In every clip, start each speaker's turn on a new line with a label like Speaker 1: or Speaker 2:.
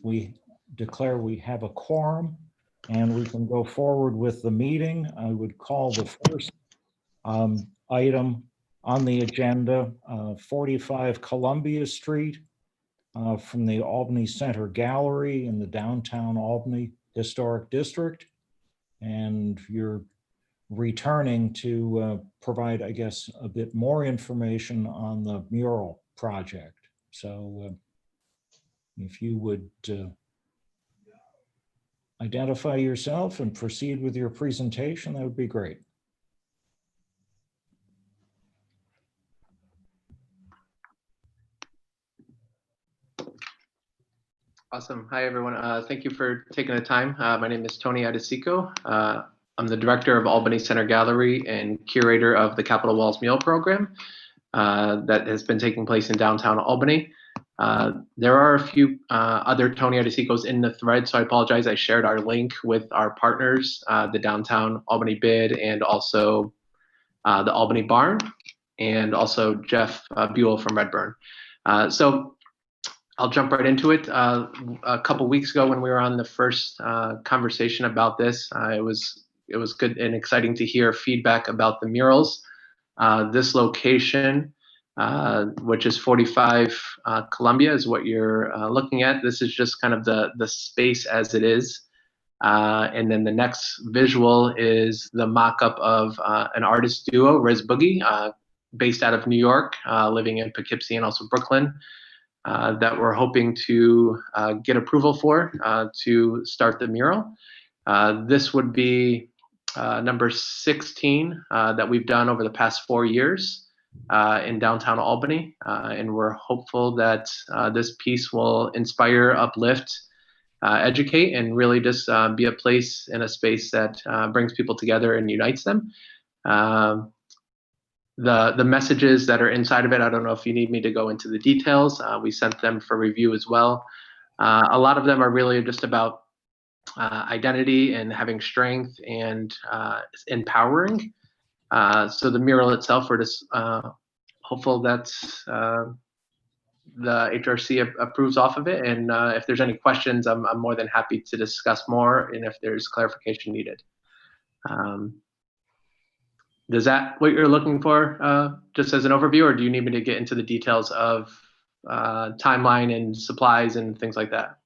Speaker 1: We declare we have a quorum and we can go forward with the meeting. I would call the first item on the agenda, 45 Columbia Street, from the Albany Center Gallery in the downtown Albany Historic District. And you're returning to provide, I guess, a bit more information on the mural project. So if you would identify yourself and proceed with your presentation, that would be great.
Speaker 2: Awesome. Hi, everyone. Thank you for taking the time. My name is Tony Adesico. I'm the director of Albany Center Gallery and curator of the Capitol Walls Mural Program that has been taking place in downtown Albany. There are a few other Tony Adesicos in the thread, so I apologize. I shared our link with our partners, the Downtown Albany Bid and also the Albany Barn, and also Jeff Buell from Redburn. So I'll jump right into it. A couple weeks ago when we were on the first conversation about this, it was good and exciting to hear feedback about the murals. This location, which is 45 Columbia, is what you're looking at. This is just kind of the space as it is. And then the next visual is the mock-up of an artist duo, Riz Boogie, based out of New York, living in Poughkeepsie and also Brooklyn, that we're hoping to get approval for to start the mural. This would be number 16 that we've done over the past 4 years in downtown Albany. And we're hopeful that this piece will inspire, uplift, educate, and really just be a place and a space that brings people together and unites them. The messages that are inside of it, I don't know if you need me to go into the details. We sent them for review as well. A lot of them are really just about identity and having strength and empowering. So the mural itself, we're just hopeful that the HRC approves off of it. And if there's any questions, I'm more than happy to discuss more, and if there's clarification needed. Is that what you're looking for, just as an overview, or do you need me to get into the details of timeline and supplies and things like that?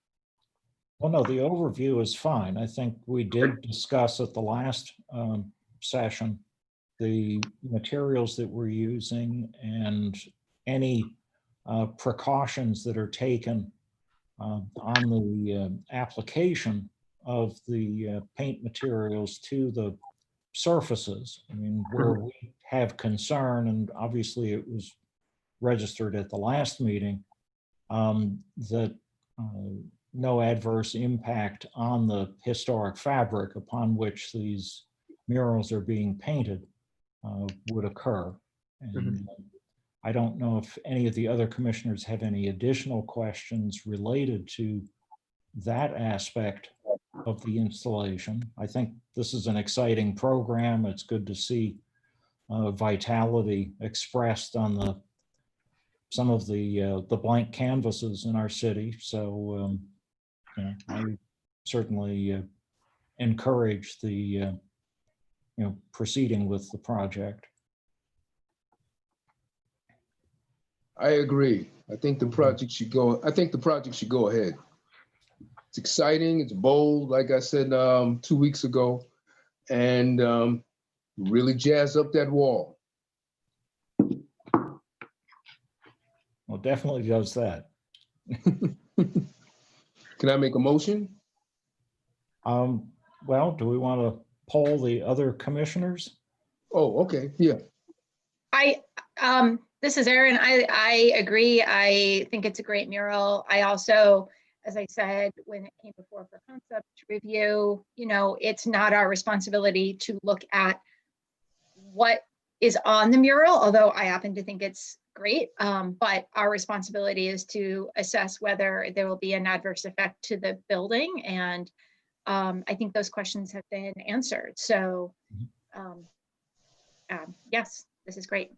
Speaker 1: Well, no, the overview is fine. I think we did discuss at the last session the materials that we're using and any precautions that are taken on the application of the paint materials to the surfaces. I mean, where we have concern, and obviously it was registered at the last meeting, that no adverse impact on the historic fabric upon which these murals are being painted would occur. And I don't know if any of the other commissioners have any additional questions related to that aspect of the installation. I think this is an exciting program. It's good to see vitality expressed on some of the blank canvases in our city. So I certainly encourage the proceeding with the project.
Speaker 3: I agree. I think the project should go. I think the project should go ahead. It's exciting. It's bold, like I said 2 weeks ago, and really jazz up that wall.
Speaker 1: Well, definitely does that.
Speaker 3: Can I make a motion?
Speaker 1: Well, do we want to poll the other commissioners?
Speaker 3: Oh, okay. Yeah.
Speaker 4: This is Erin. I agree. I think it's a great mural. I also, as I said, when it came before for concept review, it's not our responsibility to look at what is on the mural, although I happen to think it's great. But our responsibility is to assess whether there will be an adverse effect to the building. And I think those questions have been answered. So yes, this is great.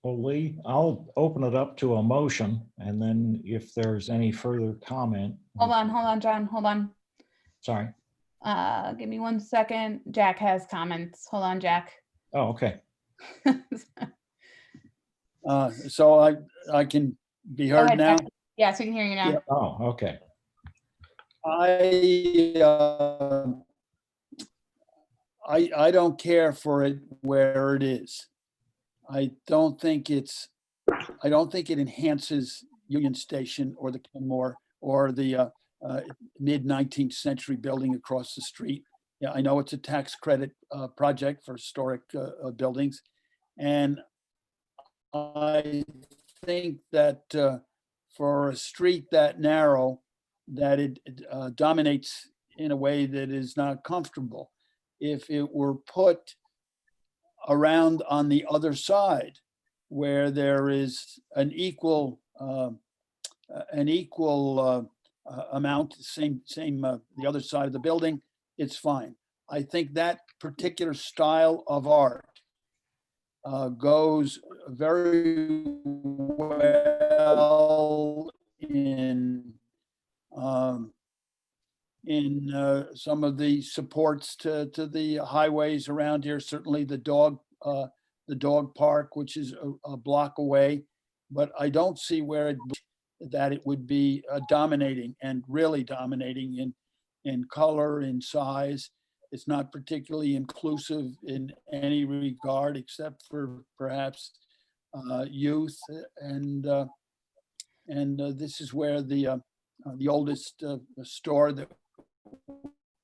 Speaker 1: Well, Lee, I'll open it up to a motion, and then if there's any further comment.
Speaker 5: Hold on, John, hold on.
Speaker 1: Sorry.
Speaker 5: Give me 1 second. Jack has comments. Hold on, Jack.
Speaker 1: Oh, okay.
Speaker 6: So I can be
Speaker 5: Go
Speaker 6: heard
Speaker 5: ahead,
Speaker 6: now.
Speaker 5: Jack. Yes, we can hear you now.
Speaker 6: Yeah.
Speaker 1: Oh, okay.
Speaker 6: I don't care for it where it is. I don't think it enhances Union Station or the Kenmore or the mid-19th century building across the street. Yeah, I know it's a tax credit project for historic buildings. And I think that for a street that narrow, that it dominates in a way that is not comfortable. If it were put around on the other side, where there is an equal amount, same the other side of the building, it's fine. I think that particular style of art goes very well in some of the supports to the highways around here. Certainly the dog park, which is a block away, but I don't see where it would be dominating and really dominating in color, in size. It's not particularly inclusive in any regard, except for perhaps youth. And this is where the oldest store that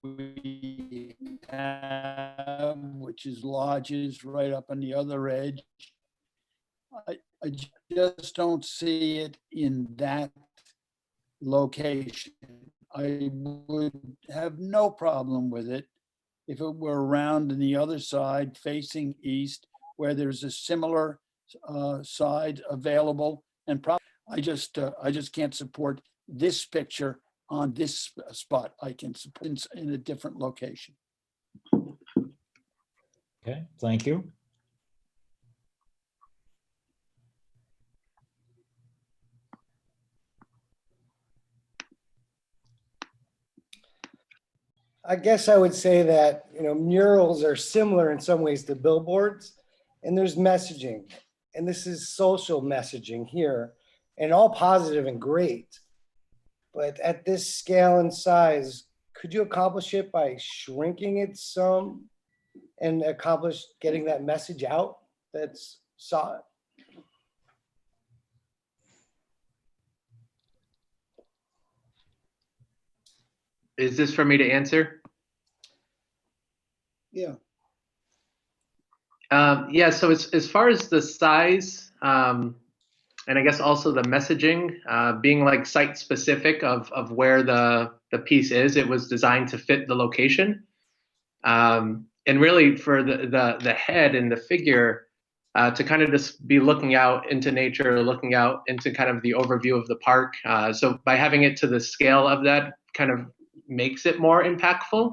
Speaker 6: we have, which is Lodges, right up on the other edge. I just don't see it in that location. I would have no problem with it if it were around on the other side facing east, where there's a similar side available. And I just can't support this picture on this spot. I can support in a different location.
Speaker 1: Okay, thank you.
Speaker 7: I guess I would say that, murals are similar in some ways to billboards, and there's messaging, and this is social messaging here, and all positive and great. But at this scale and size, could you accomplish it by shrinking it some and accomplish getting that message out that's sought?
Speaker 2: Is this for me to answer?
Speaker 6: Yeah.
Speaker 2: Yeah, so as far as the size, and I guess also the messaging, being like site specific of where the piece is, it was designed to fit the location. And really for the head and the figure, to kind of just be looking out into nature, looking out into kind of the overview of the park. So by having it to the scale of that kind of makes it more impactful.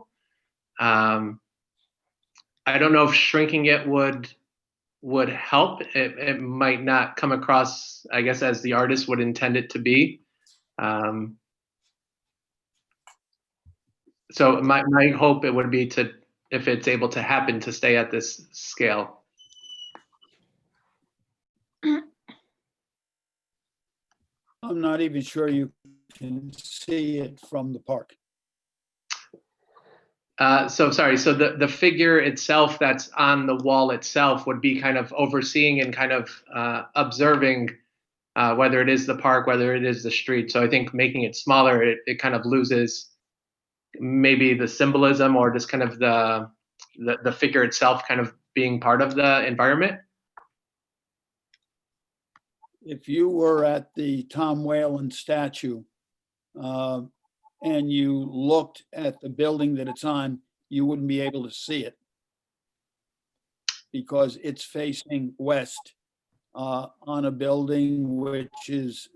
Speaker 2: I don't know if shrinking it would help. It might not come across, I guess, as the artist would intend it to be. So my hope it would be to, if it's able to happen, to stay at this scale.
Speaker 6: I'm not even sure you can see it from the park.
Speaker 2: So sorry, so the figure itself that's on the wall itself would be kind of overseeing and kind of observing whether it is the park, whether it is the street. So I think making it smaller, it kind of loses maybe the symbolism or just kind of the figure itself kind of being part of the environment.
Speaker 6: If you were at the Tom Whalen statue and you looked at the building that it's on, you wouldn't be able to see it because it's facing west on a building which is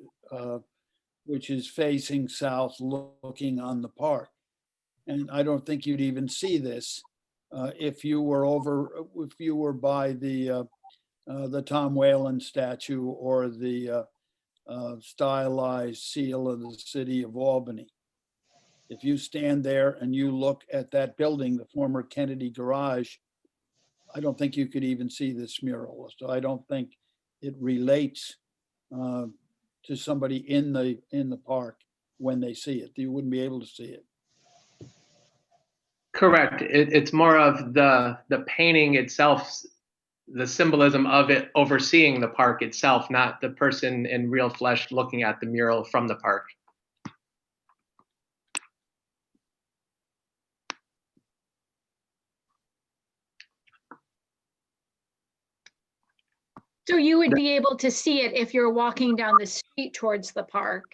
Speaker 6: facing south, looking on the park. And I don't think you'd even see this if you were by the the Tom Whalen statue or the stylized seal of the city of Albany. If you stand there and you look at that building, the former Kennedy Garage, I don't think you could even see this mural. So I don't think it relates to somebody in the park when they see it. You wouldn't be able to see it.
Speaker 2: Correct. It's more of the painting itself, the symbolism of it overseeing the park itself, not the person in real flesh looking at the mural from the park.
Speaker 4: So you would be able to see it if you're walking down the street towards the park.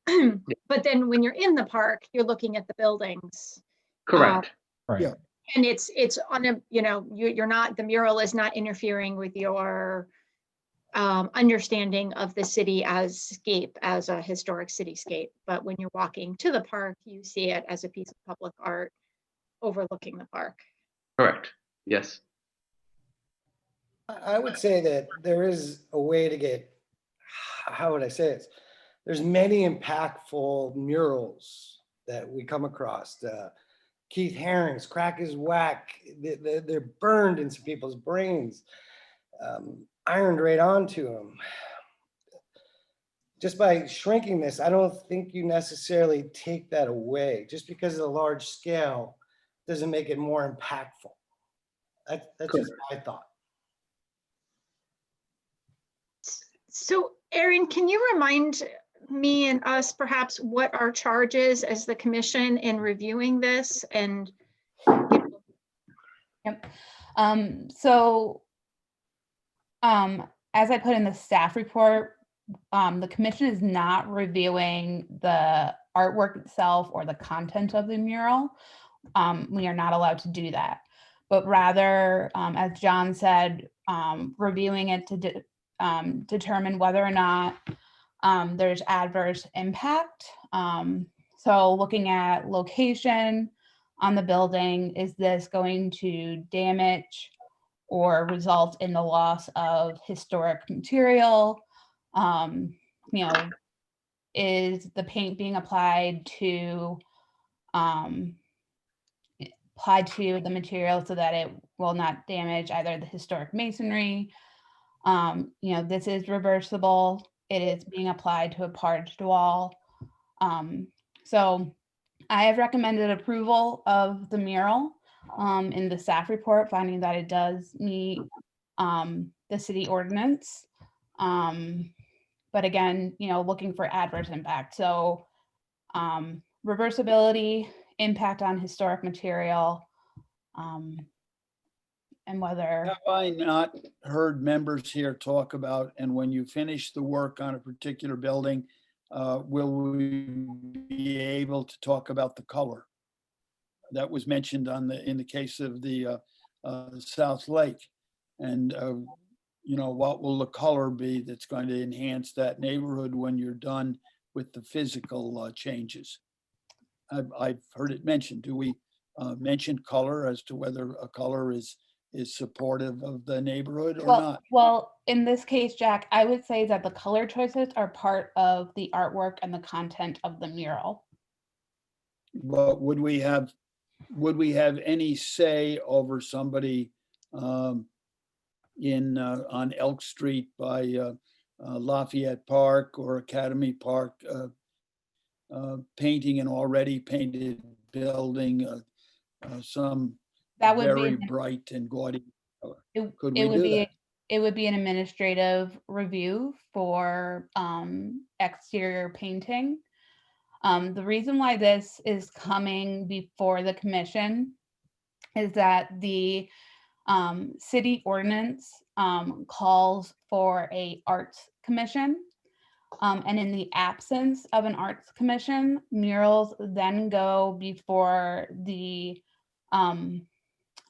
Speaker 4: But then when you're in the park, you're looking at the buildings.
Speaker 2: Correct.
Speaker 1: Right.
Speaker 6: Yeah.
Speaker 4: And it's on a, you're not, the mural is not interfering with your understanding of the city as a historic cityscape. But when you're walking to the park, you see it as a piece of public art overlooking the park.
Speaker 2: Correct. Yes.
Speaker 7: I would say that there is a way to get, how would I say this? There's many impactful murals that we come across. Keith Haring's Crack is Whack, they're burned into people's brains, ironed right onto them. Just by shrinking this, I don't think you necessarily take that away. Just because of the large scale doesn't make it more impactful. That's just my thought.
Speaker 4: So Erin, can you remind me and us perhaps what our charge is as the commission in reviewing this? And
Speaker 5: Yep. As I put in the staff report, the commission is not reviewing the artwork itself or the content of the mural. We are not allowed to do that, but rather, as John said, reviewing it to determine whether or not there's adverse impact. So looking at location on the building, is this going to damage or result in the loss of historic material? Is the paint being applied to the material so that it will not damage either the historic masonry? This is reversible. It is being applied to a parged wall. So I have recommended approval of the mural in the staff report, finding that it does meet the city ordinance. But again, looking for adverse impact. So reversibility, impact on historic material, and whether.
Speaker 6: Have I not heard members here talk about, and when you finish the work on a particular building, will we be able to talk about the color? That was mentioned in the case of the South Lake. And, what will the color be that's going to enhance that neighborhood when you're done with the physical changes? I've heard it mentioned. Do we mention color as to whether a color is supportive of the neighborhood or not?
Speaker 5: Well, in this case, Jack, I would say that the color choices are part of the artwork and the content of the mural.
Speaker 6: But would we have any say over somebody on Elk Street by Lafayette Park or Academy Park painting an already painted building, some
Speaker 5: That would
Speaker 6: very
Speaker 5: be
Speaker 6: bright and gaudy color? Could
Speaker 5: it
Speaker 6: we
Speaker 5: would
Speaker 6: do
Speaker 5: be
Speaker 6: that?
Speaker 5: it would be an administrative review for exterior painting. The reason why this is coming before the commission is that the city ordinance calls for a arts commission. And in the absence of an arts commission, murals then go before the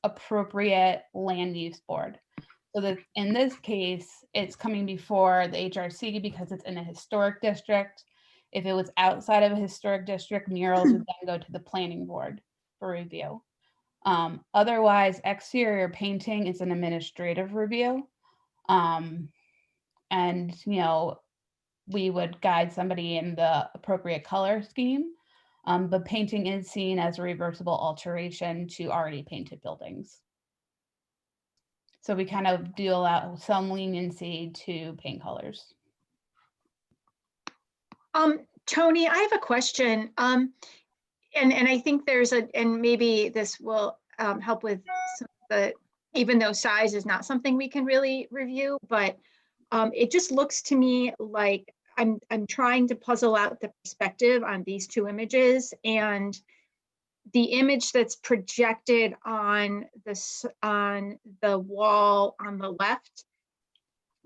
Speaker 5: appropriate land use board. So that in this case, it's coming before the HRC because it's in a historic district. If it was outside of a historic district, murals would then go to the planning board for review. Otherwise, exterior painting is an administrative review. And, we would guide somebody in the appropriate color scheme. But painting is seen as a reversible alteration to already painted buildings. So we kind of do allow some leniency to paint colors.
Speaker 4: Tony, I have a question. And I think and maybe this will help with some of the, even though size is not something we can really review, but it just looks to me like I'm trying to puzzle out the perspective on these two images, and the image that's projected on the wall on the left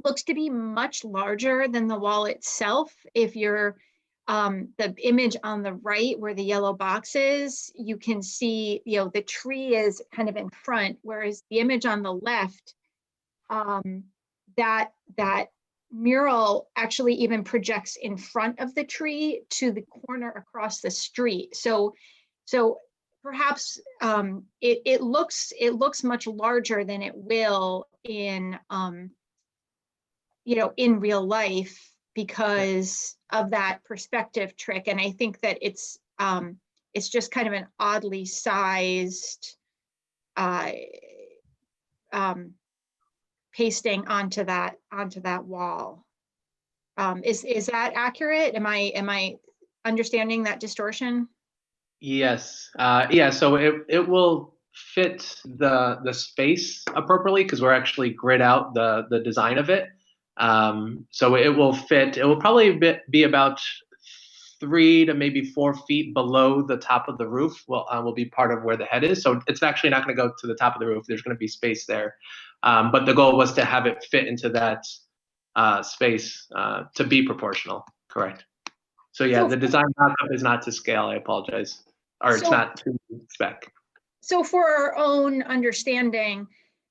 Speaker 4: looks to be much larger than the wall itself. If you're the image on the right where the yellow box is, you can see, the tree is kind of in front, whereas the image on the left, that mural actually even projects in front of the tree to the corner across the street. So perhaps it looks much larger than it will in in real life because of that perspective trick. And I think that it's just kind of an oddly sized pasting onto that wall. Is that accurate? Am I understanding that distortion?
Speaker 2: Yes. Yeah. So it will fit the space appropriately because we're actually grid out the design of it. So it will fit. It will probably be about 3 to maybe 4 feet below the top of the roof. Will be part of where the head is. So it's actually not going to go to the top of the roof. There's going to be space there. But the goal was to have it fit into that space to be proportional. Correct. So yeah, the design mock-up is not to scale. I apologize, or it's not to spec.
Speaker 4: So for our own understanding,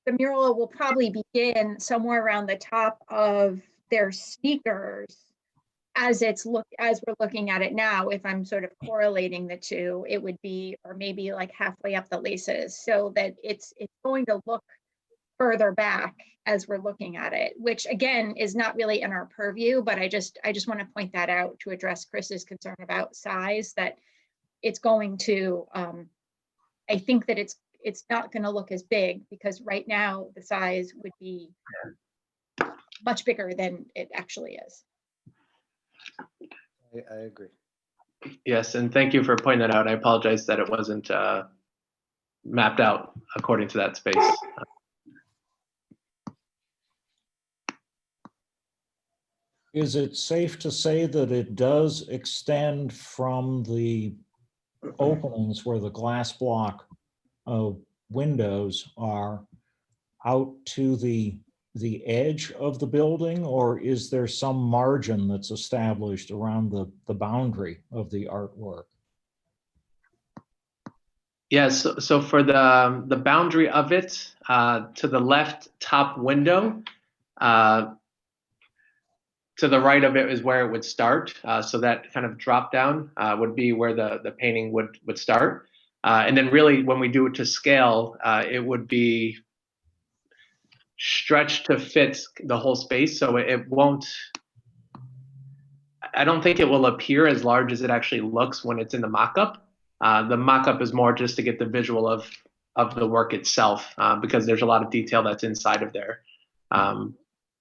Speaker 4: the mural will probably begin somewhere around the top of their sneakers as we're looking at it now. If I'm sort of correlating the two, it would be, or maybe like halfway up the laces, so that it's going to look further back as we're looking at it, which again is not really in our purview, but I just want to point that out to address Chris's concern about size, that it's going to, I think that it's not going to look as big because right now the size would be much bigger than it actually is.
Speaker 7: I agree.
Speaker 2: Yes, and thank you for pointing that out. I apologize that it wasn't mapped out according to that space.
Speaker 1: Is it safe to say that it does extend from the openings where the glass block windows are out to the edge of the building, or is there some margin that's established around the boundary of the artwork?
Speaker 2: Yes, so for the boundary of it, to the left top window, to the right of it is where it would start. So that kind of drop down would be where the painting would start. And then really when we do it to scale, it would be stretched to fit the whole space. So it won't, I don't think it will appear as large as it actually looks when it's in the mock-up. The mock-up is more just to get the visual of the work itself, because there's a lot of detail that's inside of there.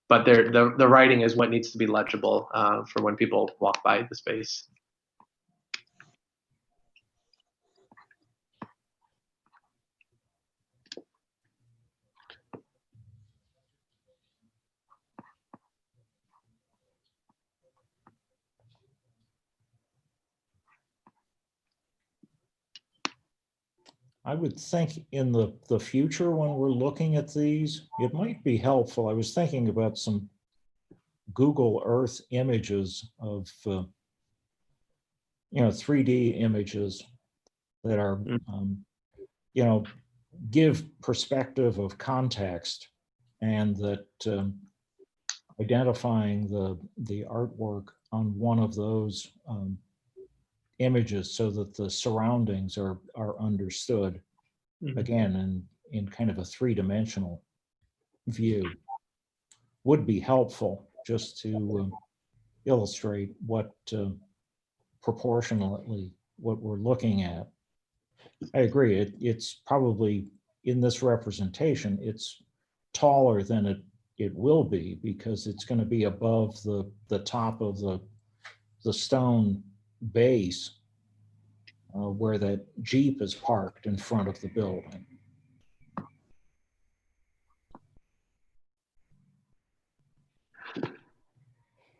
Speaker 2: But the writing is what needs to be legible for when people walk by the space.
Speaker 1: I would think in the future when we're looking at these, it might be helpful. I was thinking about some Google Earth images of 3D images that are give perspective of context, and that identifying the artwork on one of those images so that the surroundings are understood, again in kind of a three-dimensional view. would be helpful just to illustrate what proportionately what we're looking at. I agree. It's probably in this representation, it's taller than it will be because it's going to be above the top of the stone base where that Jeep is parked in front of the building.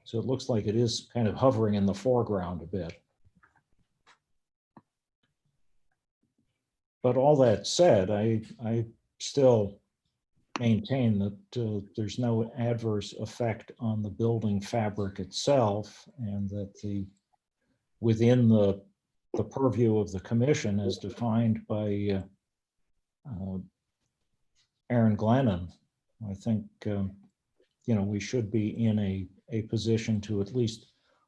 Speaker 1: So it looks like it is kind of hovering in the foreground a bit. But all that said, I still maintain that there's no adverse effect on the building fabric itself, and that within the purview of the commission as defined by Aaron Glennon, I think we should be in a position to at least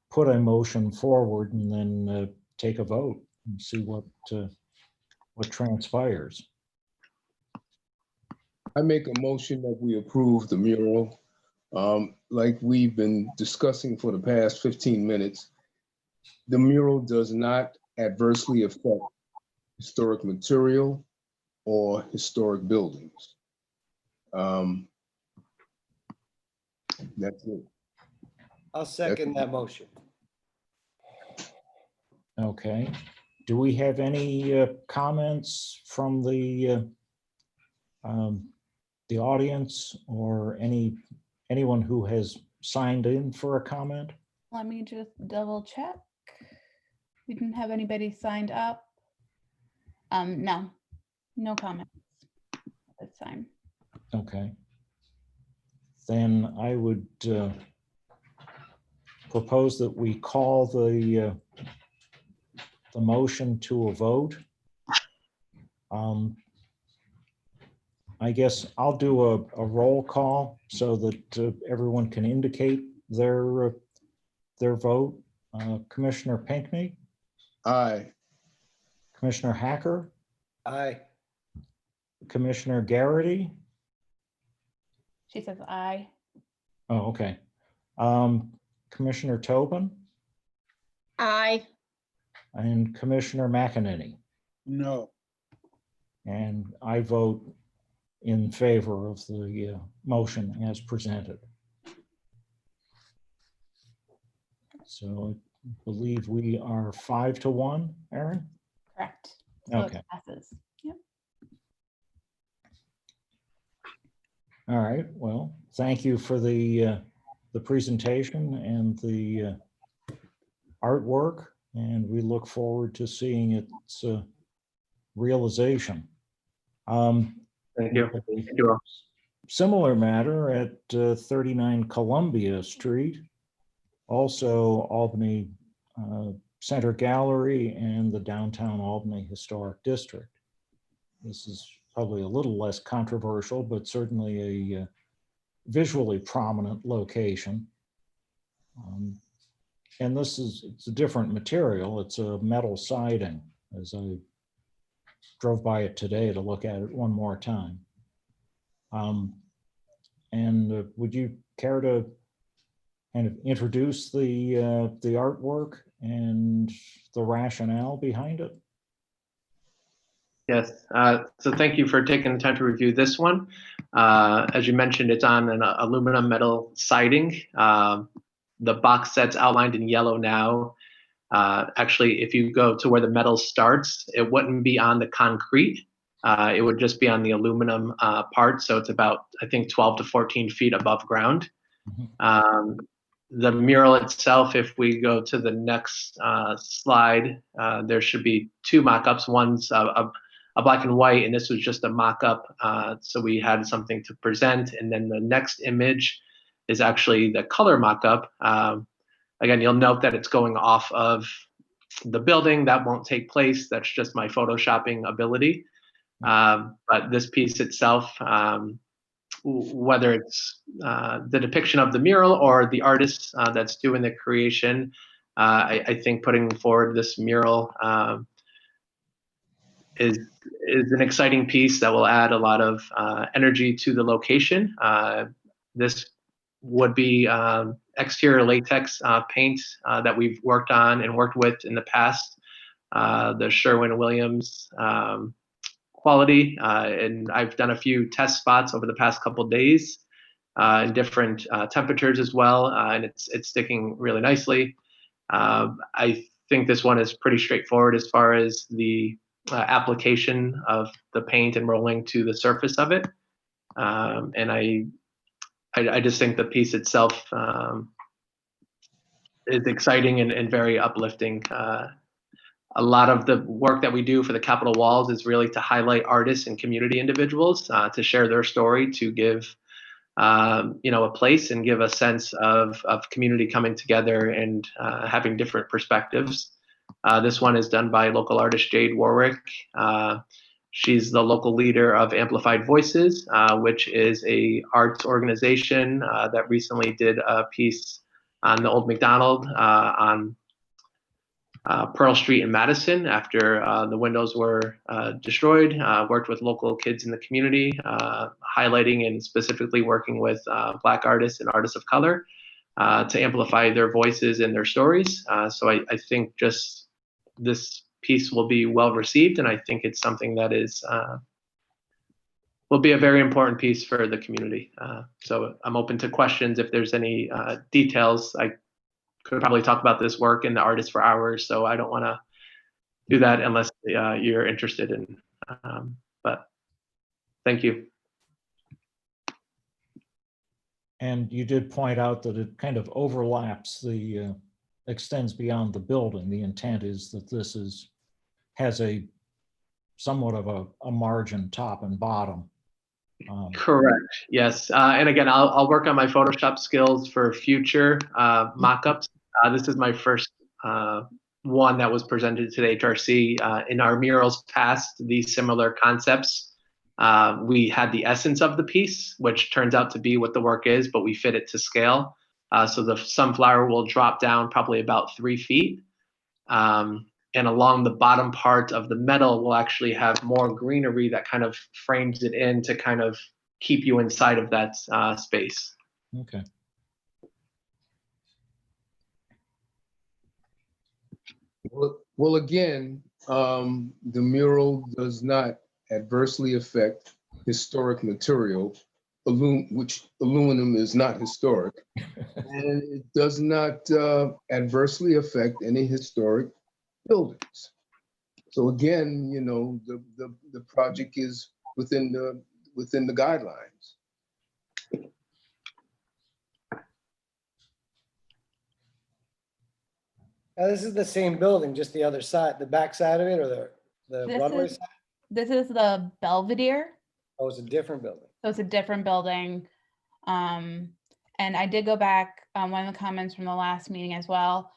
Speaker 1: put a motion forward and then take a vote and see what transpires.
Speaker 3: I make a motion that we approve the mural. Like we've been discussing for the past 15 minutes, the mural does not adversely affect historic material or historic buildings. That's it.
Speaker 7: I'll second that motion.
Speaker 1: Okay. Do we have any comments from the audience or anyone who has signed in for a comment?
Speaker 5: Let me just double check. We didn't have anybody signed up. No comments at this time.
Speaker 1: Okay. Then I would propose that we call the motion to a vote. I guess I'll do a roll call so that everyone can indicate their vote. Commissioner Pinkney,
Speaker 3: Aye.
Speaker 1: Commissioner Hacker,
Speaker 7: Aye.
Speaker 1: Commissioner Garrity.
Speaker 5: She says aye.
Speaker 1: Oh, okay. Commissioner Tobin
Speaker 4: Aye.
Speaker 1: and Commissioner McEnany.
Speaker 6: No.
Speaker 1: And I vote in favor of the motion as presented. So I believe we are 5-1, Aaron?
Speaker 5: Correct. So
Speaker 1: Okay.
Speaker 5: it passes. Yep.
Speaker 1: All right. Well, thank you for the presentation and the artwork, and we look forward to seeing its realization.
Speaker 2: Thank you. Thank you all.
Speaker 1: Similar matter at 39 Columbia Street, also Albany Center Gallery and the Downtown Albany Historic District. This is probably a little less controversial, but certainly a visually prominent location. And it's a different material. It's a metal siding, as I drove by it today to look at it one more time. And would you care to kind of introduce the artwork and the rationale behind it?
Speaker 2: Yes, so thank you for taking the time to review this one. As you mentioned, it's on an aluminum metal siding. The box set's outlined in yellow now. Actually, if you go to where the metal starts, it wouldn't be on the concrete. It would just be on the aluminum part. So it's about, I think, 12 to 14 feet above ground.
Speaker 1: Mhm.
Speaker 2: The mural itself, if we go to the next slide, there should be two mock-ups. One's a black and white, and this was just a mock-up. So we had something to present. And then the next image is actually the color mock-up. Again, you'll note that it's going off of the building. That won't take place. That's just my photoshopping ability. But this piece itself, whether it's the depiction of the mural or the artist that's doing the creation, I think putting forward this mural is an exciting piece that will add a lot of energy to the location. This would be exterior latex paint that we've worked on and worked with in the past. The Sherwin-Williams quality, and I've done a few test spots over the past couple of days in different temperatures as well, and it's sticking really nicely. I think this one is pretty straightforward as far as the application of the paint and rolling to the surface of it, and I just think the piece itself is exciting and very uplifting. A lot of the work that we do for the Capitol Walls is really to highlight artists and community individuals, to share their story, to give a place and give a sense of community coming together and having different perspectives. This one is done by local artist Jade Warwick. She's the local leader of Amplified Voices, which is a arts organization that recently did a piece on the Old McDonald on Pearl Street in Madison after the windows were destroyed. Worked with local kids in the community, highlighting and specifically working with Black artists and artists of color to amplify their voices and their stories. So I think just this piece will be well received, and I think it's something that is will be a very important piece for the community. So I'm open to questions if there's any details. I could probably talk about this work and the artist for hours, so I don't want to do that unless you're interested in. But thank you.
Speaker 1: And you did point out that it kind of overlaps extends beyond the building. The intent is that this has a somewhat of a margin top and bottom.
Speaker 2: Correct. Yes. And again, I'll work on my Photoshop skills for future mock-ups. This is my first one that was presented to the HRC. In our murals past these similar concepts, we had the essence of the piece, which turns out to be what the work is, but we fit it to scale. So the sunflower will drop down probably about 3 feet. And along the bottom part of the metal will actually have more greenery that kind of frames it in to kind of keep you inside of that space.
Speaker 1: Okay.
Speaker 3: Well, again, the mural does not adversely affect historic material, which aluminum is not historic, and it does not adversely affect any historic buildings. So again, the project is within the guidelines.
Speaker 7: Now, this is the same building, just the other side, the back side of it, or the
Speaker 5: This
Speaker 7: runway
Speaker 5: is-
Speaker 7: side?
Speaker 5: This is the Belvedere.
Speaker 7: Oh, it's a different building.
Speaker 5: So it's a different building. And I did go back, one of the comments from the last meeting as well.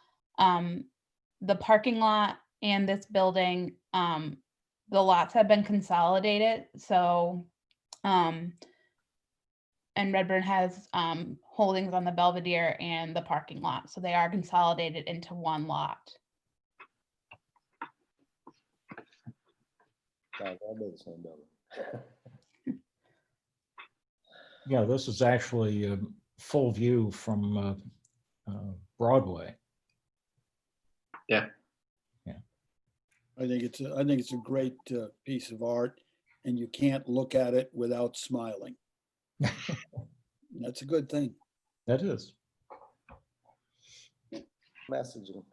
Speaker 5: The parking lot and this building, the lots have been consolidated. So, and Redburn has holdings on the Belvedere and the parking lot. So they are consolidated into one lot.
Speaker 7: Yeah, they'll be the same building.
Speaker 1: Yeah, this is actually a full view from Broadway.
Speaker 2: Yeah.
Speaker 6: I think it's a great piece of art, and you can't look at it without smiling. That's a good thing.
Speaker 1: That is.
Speaker 7: Messaging.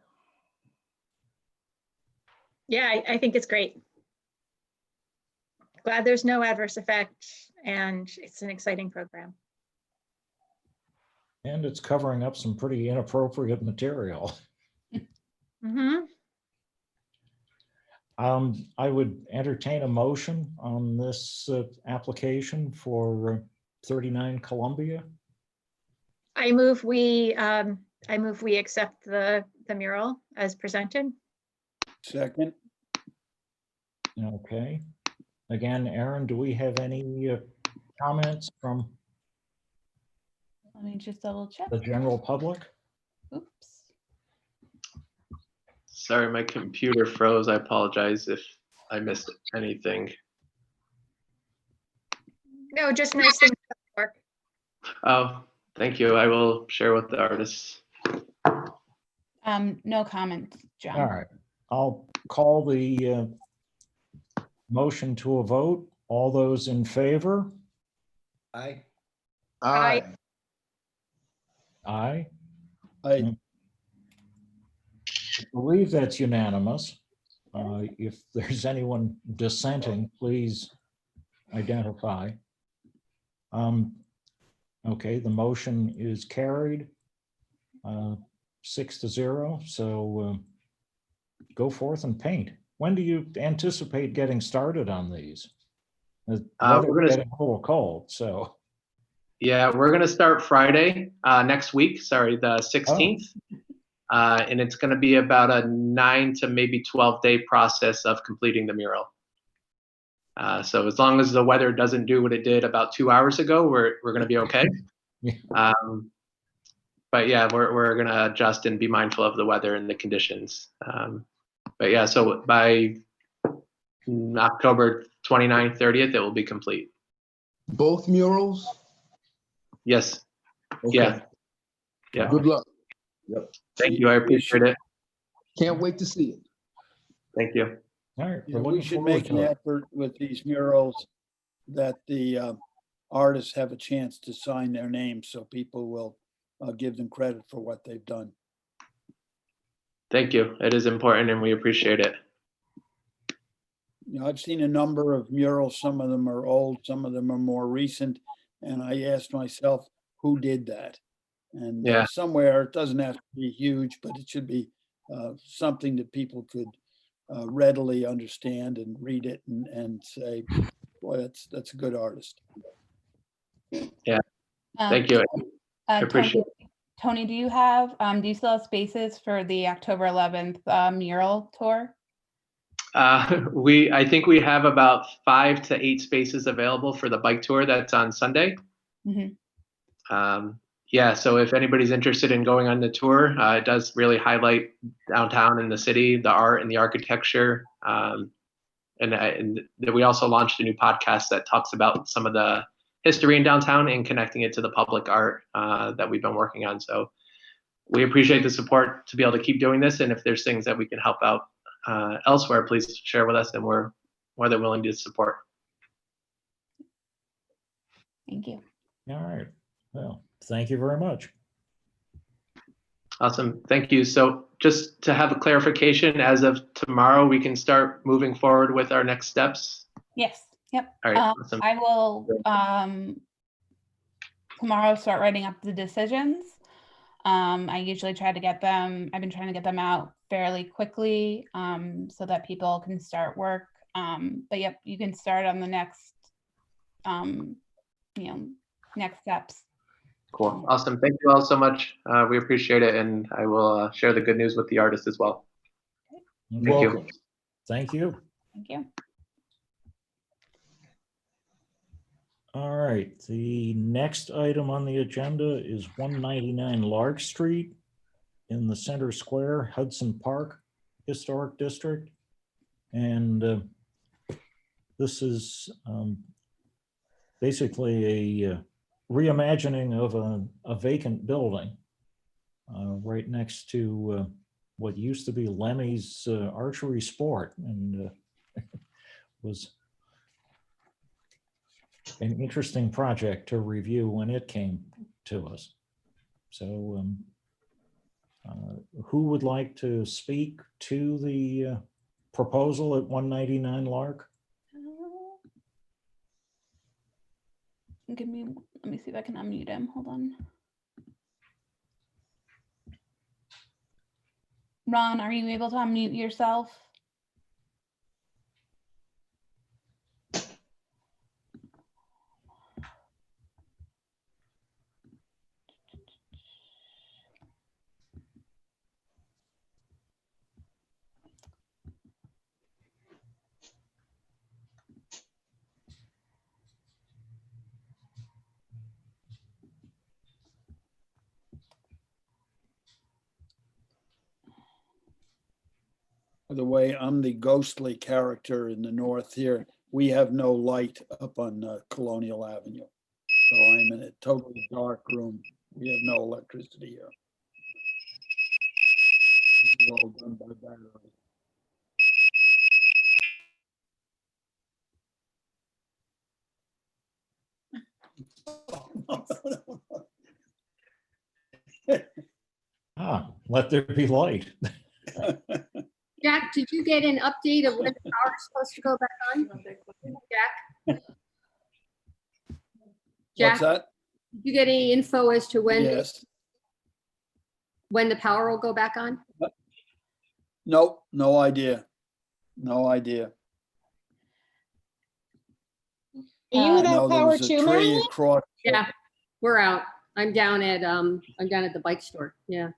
Speaker 4: Yeah, I think it's great. Glad there's no adverse effect, and it's an exciting program.
Speaker 1: And it's covering up some pretty inappropriate material.
Speaker 4: Mm-hmm.
Speaker 1: I would entertain a motion on this application for 39 Columbia.
Speaker 4: I move we accept the mural as presented.
Speaker 6: Second,
Speaker 1: Okay. Again, Aaron, do we have any comments from
Speaker 5: Let me just double check.
Speaker 1: the general public?
Speaker 5: Oops.
Speaker 2: Sorry, my computer froze. I apologize if I missed anything.
Speaker 4: No, just nice things. Work.
Speaker 2: Oh, Thank you. I will share with the artists.
Speaker 5: No comment, John.
Speaker 1: All right, I'll call the motion to a vote. All those in favor?
Speaker 7: Aye.
Speaker 3: Aye.
Speaker 1: Aye.
Speaker 6: I,
Speaker 1: I believe that's unanimous. If there's anyone dissenting, please identify. Okay, the motion is carried 6-0. So go forth and paint. When do you anticipate getting started on these? The weather's
Speaker 2: We're gonna,
Speaker 1: getting a little cold, so.
Speaker 2: yeah, we're gonna start Friday next week. Sorry, the 16th. And it's going to be about a 9 to maybe 12-day process of completing the mural. So as long as the weather doesn't do what it did about 2 hours ago, we're going to be okay.
Speaker 1: Yeah.
Speaker 2: But yeah, we're going to adjust and be mindful of the weather and the conditions. But yeah, so by October 29th, 30th, it will be complete.
Speaker 3: Both murals?
Speaker 2: Yes.
Speaker 3: Okay.
Speaker 2: Yeah. Yeah.
Speaker 3: Good luck.
Speaker 2: Thank you. I appreciate it.
Speaker 3: Can't wait to see it.
Speaker 2: Thank you.
Speaker 1: All right.
Speaker 6: you
Speaker 1: we're
Speaker 6: know, we
Speaker 1: looking
Speaker 6: should
Speaker 1: forward
Speaker 6: make an
Speaker 1: to it.
Speaker 6: effort with these murals that the artists have a chance to sign their names so people will give them credit for what they've done.
Speaker 2: Thank you. It is important and we appreciate it.
Speaker 6: You know, I've seen a number of murals. Some of them are old, some of them are more recent. And I asked myself, who did that? And
Speaker 2: Yeah.
Speaker 6: somewhere, it doesn't have to be huge, but it should be something that people could readily understand and read it and say, boy, that's a good artist.
Speaker 2: Thank you. I appreciate
Speaker 5: Tony, do you still have spaces for the October 11th mural tour?
Speaker 2: I think we have about 5 to 8 spaces available for the bike tour that's on Sunday.
Speaker 5: Mhm.
Speaker 2: Yeah, so if anybody's interested in going on the tour, it does really highlight downtown and the city, the art and the architecture. And we also launched a new podcast that talks about some of the history in downtown and connecting it to the public art that we've been working on. So we appreciate the support to be able to keep doing this. And if there's things that we can help out elsewhere, please share with us and we're more than willing to support.
Speaker 5: Thank you.
Speaker 1: All right. Well, thank you very much.
Speaker 2: Awesome. Thank you. So just to have a clarification, as of tomorrow, we can start moving forward with our next steps.
Speaker 5: Yes. Yep.
Speaker 2: All right. Awesome.
Speaker 5: I will tomorrow start writing up the decisions. I usually try to get them, I've been trying to get them out fairly quickly so that people can start work. But yep, you can start on the next, next steps.
Speaker 2: Cool. Awesome. Thank you all so much. We appreciate it. And I will share the good news with the artist as well.
Speaker 1: Okay.
Speaker 2: Thank you.
Speaker 3: Welcome.
Speaker 1: Thank you.
Speaker 5: Thank you.
Speaker 1: All right, the next item on the agenda is 199 Lark Street in the Center Square, Hudson Park Historic District. And this is basically a reimagining of a vacant building right next to what used to be Lemmy's Archery Sport, and was an interesting project to review when it came to us. So who would like to speak to the proposal at 199 Lark?
Speaker 5: Let me see if I can unmute him. Hold on. Ron, are you able to unmute yourself?
Speaker 6: By the way, I'm the ghostly character in the north here. We have no light up on Colonial Avenue. So I'm in a totally dark room We have no electricity here. This is all done by battery.
Speaker 1: Let there be light.
Speaker 8: Jack, did you get an update of when the power is supposed to go back on? Jack?
Speaker 6: What's
Speaker 8: Jack,
Speaker 6: that?
Speaker 8: did you get any info as to
Speaker 6: Yes.
Speaker 8: when the power will go back on?
Speaker 6: Nope, no idea. No idea.
Speaker 4: Are you
Speaker 5: Uh,
Speaker 6: I know
Speaker 4: without
Speaker 6: there
Speaker 4: power
Speaker 6: was a
Speaker 4: too,
Speaker 6: tree
Speaker 4: Melanie?
Speaker 6: across.
Speaker 8: Yeah, we're out. I'm down at the bike store. Yeah.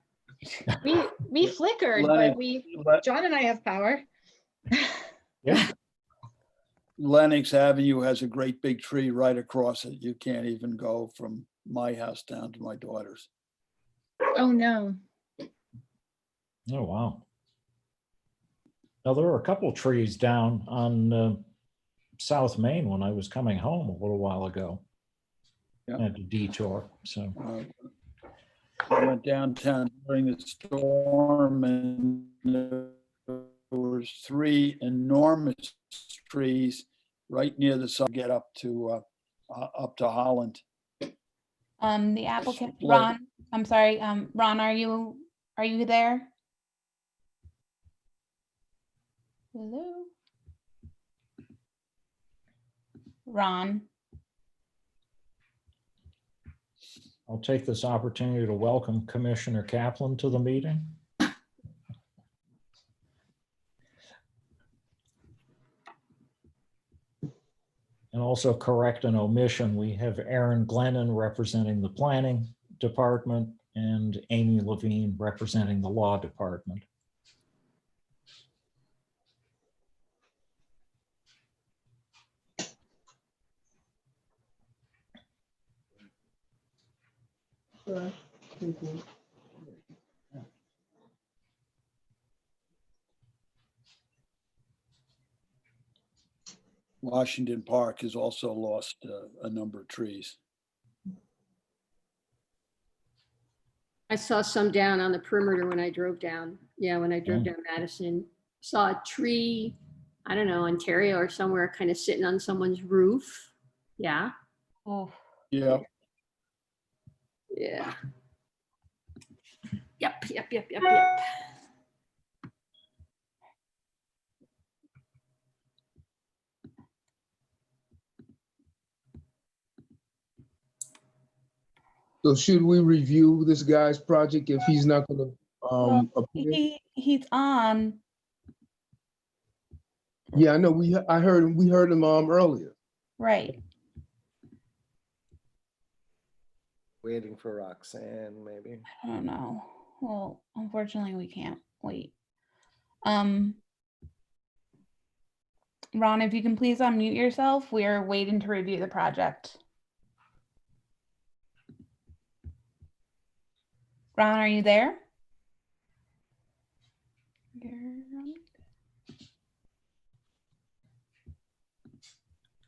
Speaker 4: We flickered,
Speaker 6: Lenny,
Speaker 4: but John and I have power.
Speaker 1: Yeah.
Speaker 6: Lennox Avenue has a great big tree right across it. You can't even go from my house down to my daughter's.
Speaker 4: Oh, no.
Speaker 1: Oh, wow. Now, there were a couple trees down on South Main when I was coming home a little while ago.
Speaker 6: Yeah.
Speaker 1: At a detour, so.
Speaker 6: I went downtown during the storm and there was 3 enormous trees right near the sun get up to Holland.
Speaker 5: The applicant,
Speaker 6: Split.
Speaker 5: Ron, I'm sorry, Ron, are you there? Hello? Ron,
Speaker 1: I'll take this opportunity to welcome Commissioner Kaplan to the meeting. And also correct an omission. We have Aaron Glennon representing the Planning Department and Amy Levine representing the Law Department.
Speaker 6: Washington Park has also lost a number of trees.
Speaker 8: I saw some down on the perimeter when I drove down. Yeah, when I drove
Speaker 1: Mm.
Speaker 8: down Madison. Saw a tree, I don't know, Ontario or somewhere, kind of sitting on someone's roof. Yeah,
Speaker 5: oh,
Speaker 6: Yeah,
Speaker 8: yeah. Yep.
Speaker 3: So should we review this guy's project if he's not gonna appear?
Speaker 5: he's on.
Speaker 3: Yeah, I know, we heard him earlier.
Speaker 5: Right.
Speaker 7: Waiting for Roxanne, maybe.
Speaker 5: I don't know. Well, unfortunately, we can't wait. Ron, if you can please unmute yourself, we are waiting to review the project. Ron, are you there?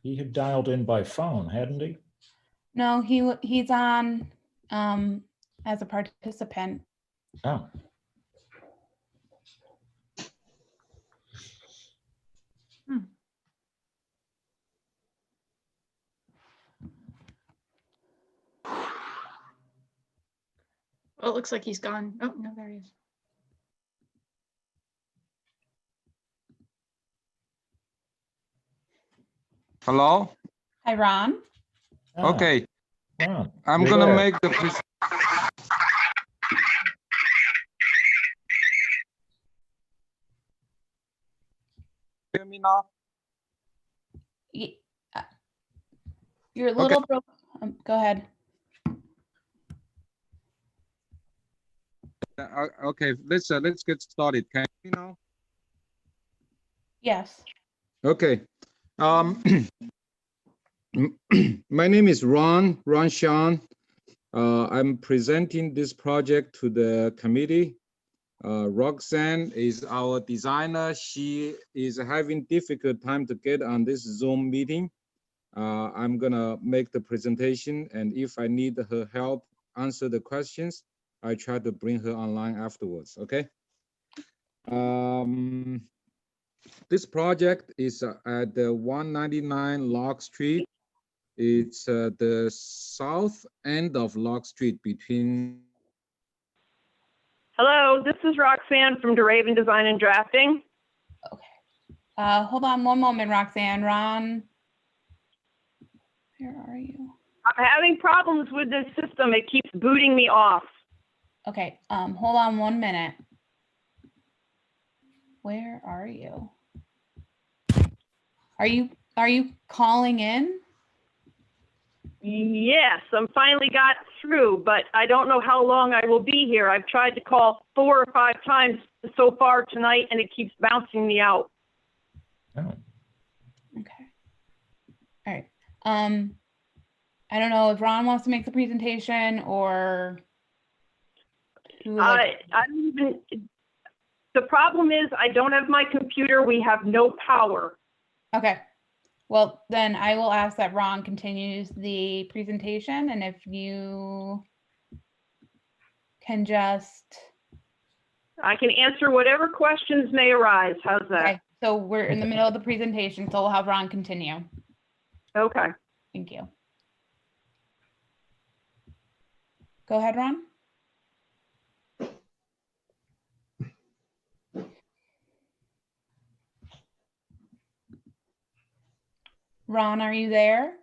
Speaker 1: He had dialed in by phone, hadn't he?
Speaker 5: No, he's on as a participant.
Speaker 1: Oh.
Speaker 4: Well, it looks like he's gone. Oh, no, there he is.
Speaker 9: Hello?
Speaker 5: Hi, Ron.
Speaker 1: Ah,
Speaker 9: Okay,
Speaker 1: Ron,
Speaker 9: I'm
Speaker 1: you're
Speaker 9: gonna
Speaker 1: there.
Speaker 9: make the hear me now?
Speaker 5: Y- uh, You're a little broke. Go ahead.
Speaker 9: Okay, let's get started. Can you know?
Speaker 5: Yes.
Speaker 9: Okay. My name is Ron Sean. I'm presenting this project to the committee. Roxanne is our designer. She is having difficult time to get on this Zoom meeting. I'm gonna make the presentation, and if I need her help, answer the questions. I try to bring her online afterwards, okay? This project is at the 199 Locke Street. It's the south end of Locke Street between.
Speaker 10: Hello, this is Roxanne from DeRaven Design and Drafting.
Speaker 5: Hold on one moment, Roxanne. Ron, where are you?
Speaker 10: I'm having problems with this system. It keeps booting me off.
Speaker 5: Okay, hold on 1 minute. Where are you? Are you calling in?
Speaker 10: Yes, I'm finally got through, but I don't know how long I will be here. I've tried to call 4 or 5 times so far tonight, and it keeps bouncing me out.
Speaker 1: Oh,
Speaker 5: Okay. All right. I don't know if Ron wants to make the presentation or who would like-
Speaker 10: I don't even, the problem is I don't have my computer. We have no power.
Speaker 5: Okay. Well, then I will ask that Ron continues the presentation, and if you can just,
Speaker 10: I can answer whatever questions may arise. How's that?
Speaker 5: okay, so we're in the middle of the presentation, so we'll have Ron continue.
Speaker 10: Okay.
Speaker 5: Thank you. Go ahead, Ron. Ron, are you there?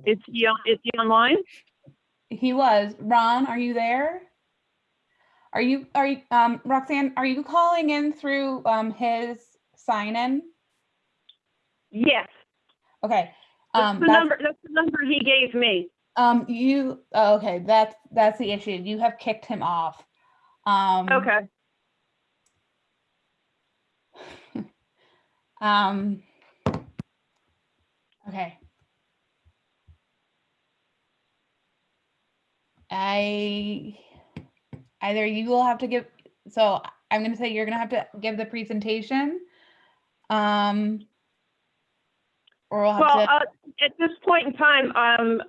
Speaker 10: Is he online?
Speaker 5: He was. Ron, are you there? Are you, Roxanne, are you calling in through his sign-in?
Speaker 10: Yes.
Speaker 5: Okay.
Speaker 10: That's the number he gave me.
Speaker 5: Okay, that's the issue. You have kicked him off.
Speaker 10: Okay.
Speaker 5: Okay. Either you will have to give, so I'm going to say you're going to have to give the presentation. Or we'll have
Speaker 10: Well,
Speaker 5: to,
Speaker 10: at this point in time,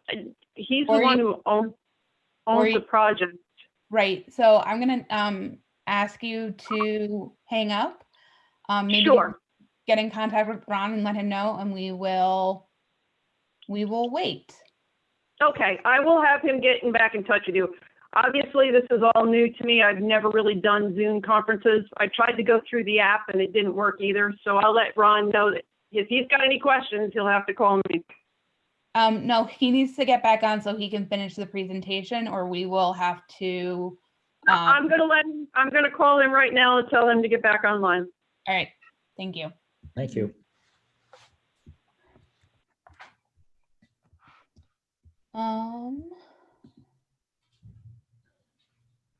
Speaker 10: he's the
Speaker 5: Or
Speaker 10: one
Speaker 5: you-
Speaker 10: who
Speaker 5: or
Speaker 10: owns
Speaker 5: you-
Speaker 10: the project.
Speaker 5: right. So I'm going to ask you to hang up. Maybe
Speaker 10: Sure.
Speaker 5: get in contact with Ron and let him know, and we will wait.
Speaker 10: Okay, I will have him getting back in touch with you. Obviously, this is all new to me. I've never really done Zoom conferences. I tried to go through the app and it didn't work either. So I'll let Ron know that if he's got any questions, he'll have to call me.
Speaker 5: No, he needs to get back on so he can finish the presentation, or we will have to.
Speaker 10: I'm gonna call him right now and tell him to get back online.
Speaker 5: All right, thank you.
Speaker 1: thank you.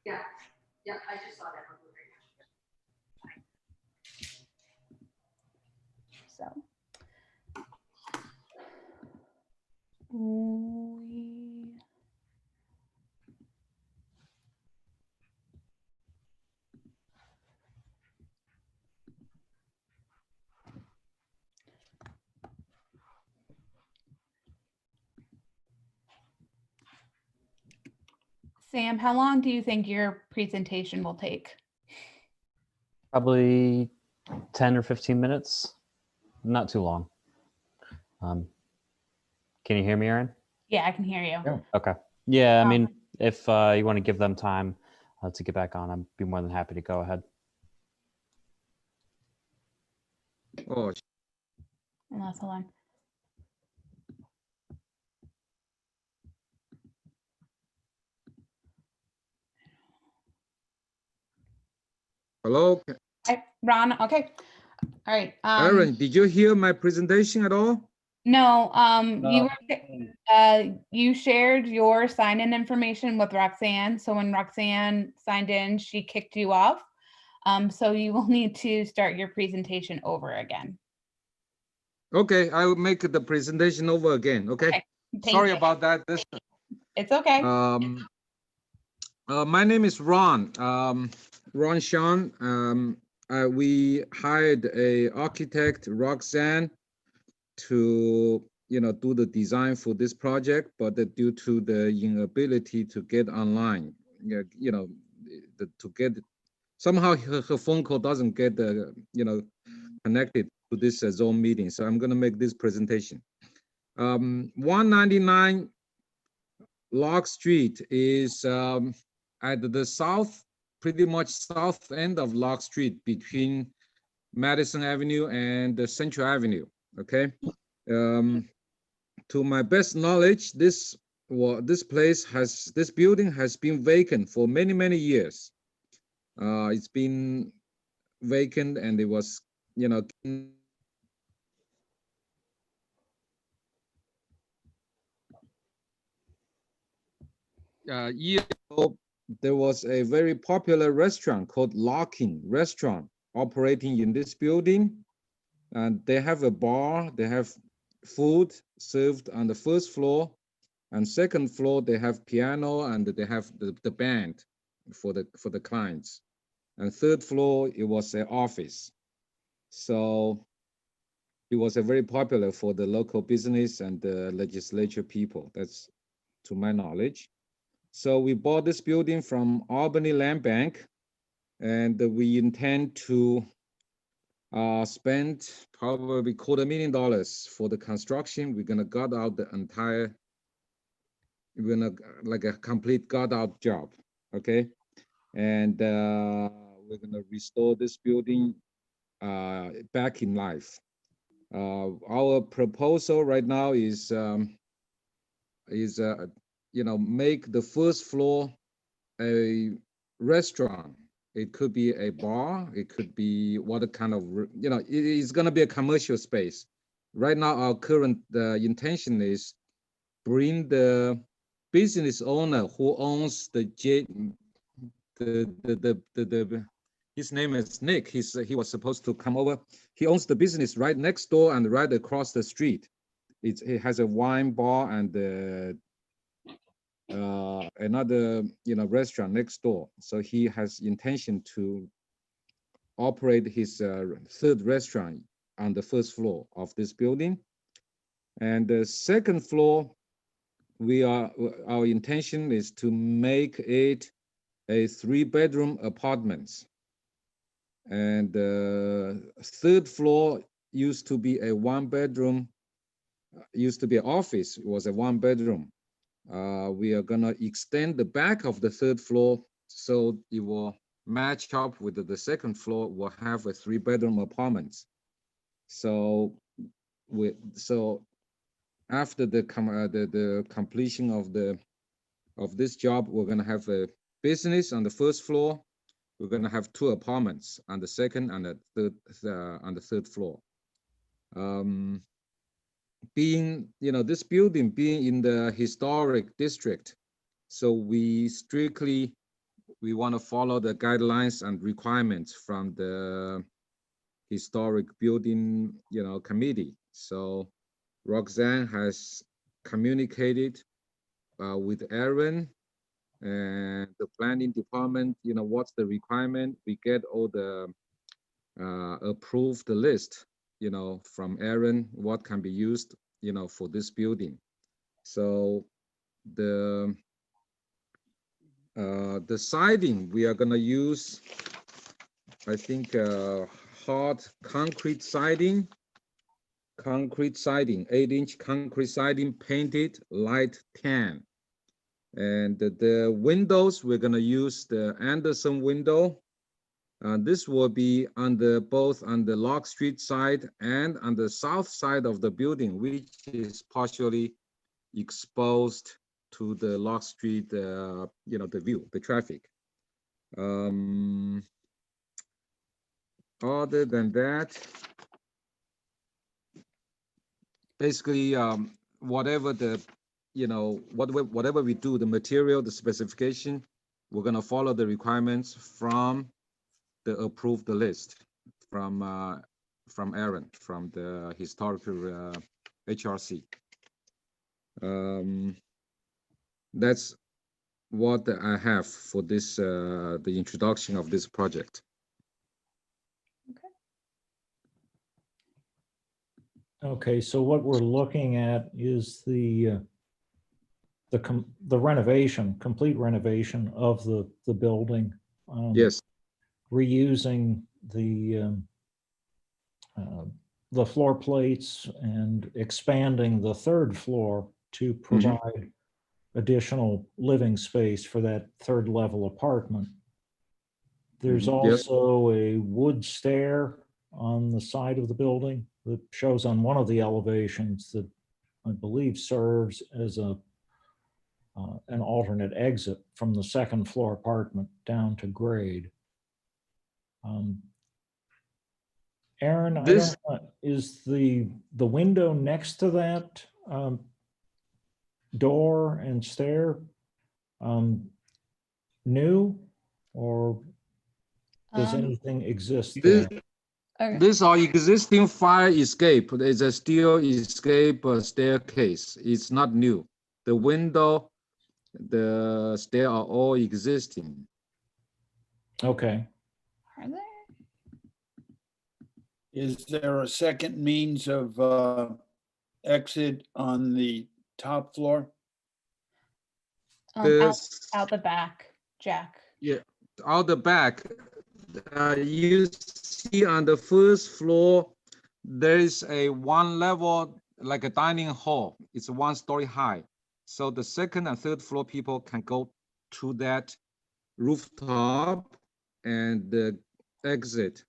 Speaker 8: Yeah, I just saw that.
Speaker 5: So. We. Sam, how long do you think your presentation will take?
Speaker 11: Probably 10 or 15 minutes, not too long. Can you hear me, Aaron?
Speaker 5: Yeah, I can hear you.
Speaker 1: Yeah.
Speaker 11: Okay. Yeah, I mean, if you want to give them time to get back on, I'd be more than happy to go ahead.
Speaker 9: Oh,
Speaker 5: Unless, hold on.
Speaker 9: hello,
Speaker 5: Hi, Ron, okay. All right.
Speaker 9: Aaron, did you hear my presentation at all?
Speaker 5: No, you shared your sign-in information with Roxanne. So when Roxanne signed in, she kicked you off. So you will need to start your presentation over again.
Speaker 9: Okay, I will make the presentation over again, okay?
Speaker 5: Okay, thank
Speaker 9: Sorry
Speaker 5: you.
Speaker 9: about that.
Speaker 5: It's okay.
Speaker 9: My name is Ron. Ron Sean. We hired a architect, Roxanne, to do the design for this project, but due to the inability to get online, to get somehow her phone call doesn't get connected to this Zoom meeting. So I'm going to make this presentation. 199 Locke Street is at the south, pretty much south end of Locke Street, between Madison Avenue and Central Avenue. Okay. To my best knowledge, this building has been vacant for many years. It's been vacant, and it was, years ago, there was a very popular restaurant called Locking Restaurant operating in this building, and they have a bar. They have food served on the first floor, and second floor they have piano, and they have the band for the clients, and third floor it was an office. So it was a very popular for the local business and the legislature people. That's to my knowledge. So we bought this building from Albany Land Bank, and we intend to spend probably $250,000 for the construction. We're gonna gut out the entire, we're gonna like a complete gut out job, okay? And we're gonna restore this building back in life. Our proposal right now is make the first floor a restaurant. It could be a bar. It could be what kind of, it's going to be a commercial space. Right now, our current intention is bring the business owner who owns his name is Nick. He was supposed to come over. He owns the business right next door and right across the street. It has a wine bar and another restaurant next door. So he has intention to operate his third restaurant on the first floor of this building. And the second floor, our intention is to make it a 3-bedroom apartments. And the third floor used to be a 1-bedroom, used to be an office. It was a 1-bedroom. We are gonna extend the back of the third floor so it will match up with the second floor. Will have a 3-bedroom apartments. So after the completion of this job, we're gonna have a business on the first floor. We're gonna have 2 apartments on the second and the third floor. Being, this building being in the historic district, so we want to follow the guidelines and requirements from the historic building, committee. So Roxanne has communicated with Aaron and the planning department, what's the requirement. We get all the approved list, from Aaron, what can be used, for this building. So the siding we are gonna use, I think, hard concrete siding, 8-inch concrete siding, painted light tan. And the windows, we're gonna use the Anderson window. This will be both on the Locke Street side and on the south side of the building, which is partially exposed to the Locke Street, the view, the traffic. Other than that, basically, whatever whatever we do, the material, the specification, we're gonna follow the requirements from the approved list from Aaron, from the historical HRC. That's what I have for this, the introduction of this project.
Speaker 1: Okay, so what we're looking at is the renovation, complete renovation of the building.
Speaker 9: Yes,
Speaker 1: Reusing the floor plates and expanding the third floor to provide additional living space for that third level apartment. There's
Speaker 9: Yes.
Speaker 1: also a wood stair on the side of the building that shows on one of the elevations that I believe serves as an alternate exit from the second floor apartment down to grade. Aaron, I
Speaker 9: This-
Speaker 1: don't, is the window next to that door and stair new, or does anything exist
Speaker 9: this,
Speaker 1: there?
Speaker 5: Okay.
Speaker 9: this are existing fire escape. There's a steel escape staircase. It's not new. The window, the stair are all existing.
Speaker 1: Okay.
Speaker 5: Are there?
Speaker 6: Is there a second means of exit on the top floor?
Speaker 5: Out,
Speaker 9: This,
Speaker 5: out the back, Jack.
Speaker 9: yeah, out the back, you see on the first floor, there is a one level, like a dining hall. It's 1 story high. So the second and third floor people can go to that rooftop and exit,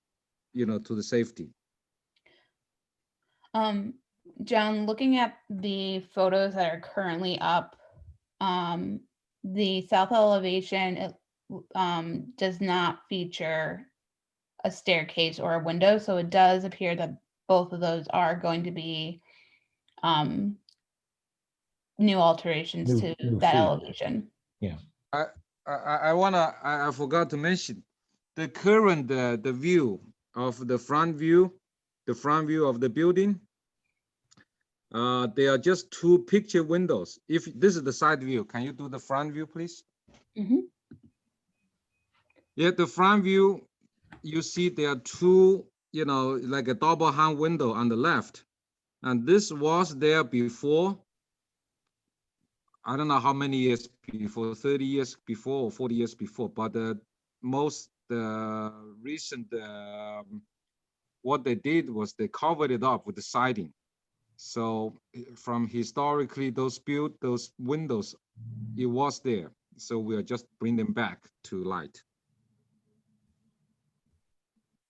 Speaker 9: to the safety.
Speaker 5: John, looking at the photos that are currently up, the south elevation, it does not feature a staircase or a window, so it does appear that both of those are going to be new alterations
Speaker 1: New-
Speaker 5: to
Speaker 1: new
Speaker 5: that
Speaker 1: features.
Speaker 5: elevation.
Speaker 1: Yeah.
Speaker 9: I forgot to mention the current the view of the front view of the building. There are just 2 picture windows. If this is the side view, can you do the front view, please?
Speaker 5: Mhm.
Speaker 9: Yeah, the front view, you see there are 2, like a double hung window on the left, and this was there before. I don't know how many years before, 30 years before or 40 years before, but the most recent, what they did was they covered it up with the siding. So from historically, those windows, it was there. So we'll just bring them back to light.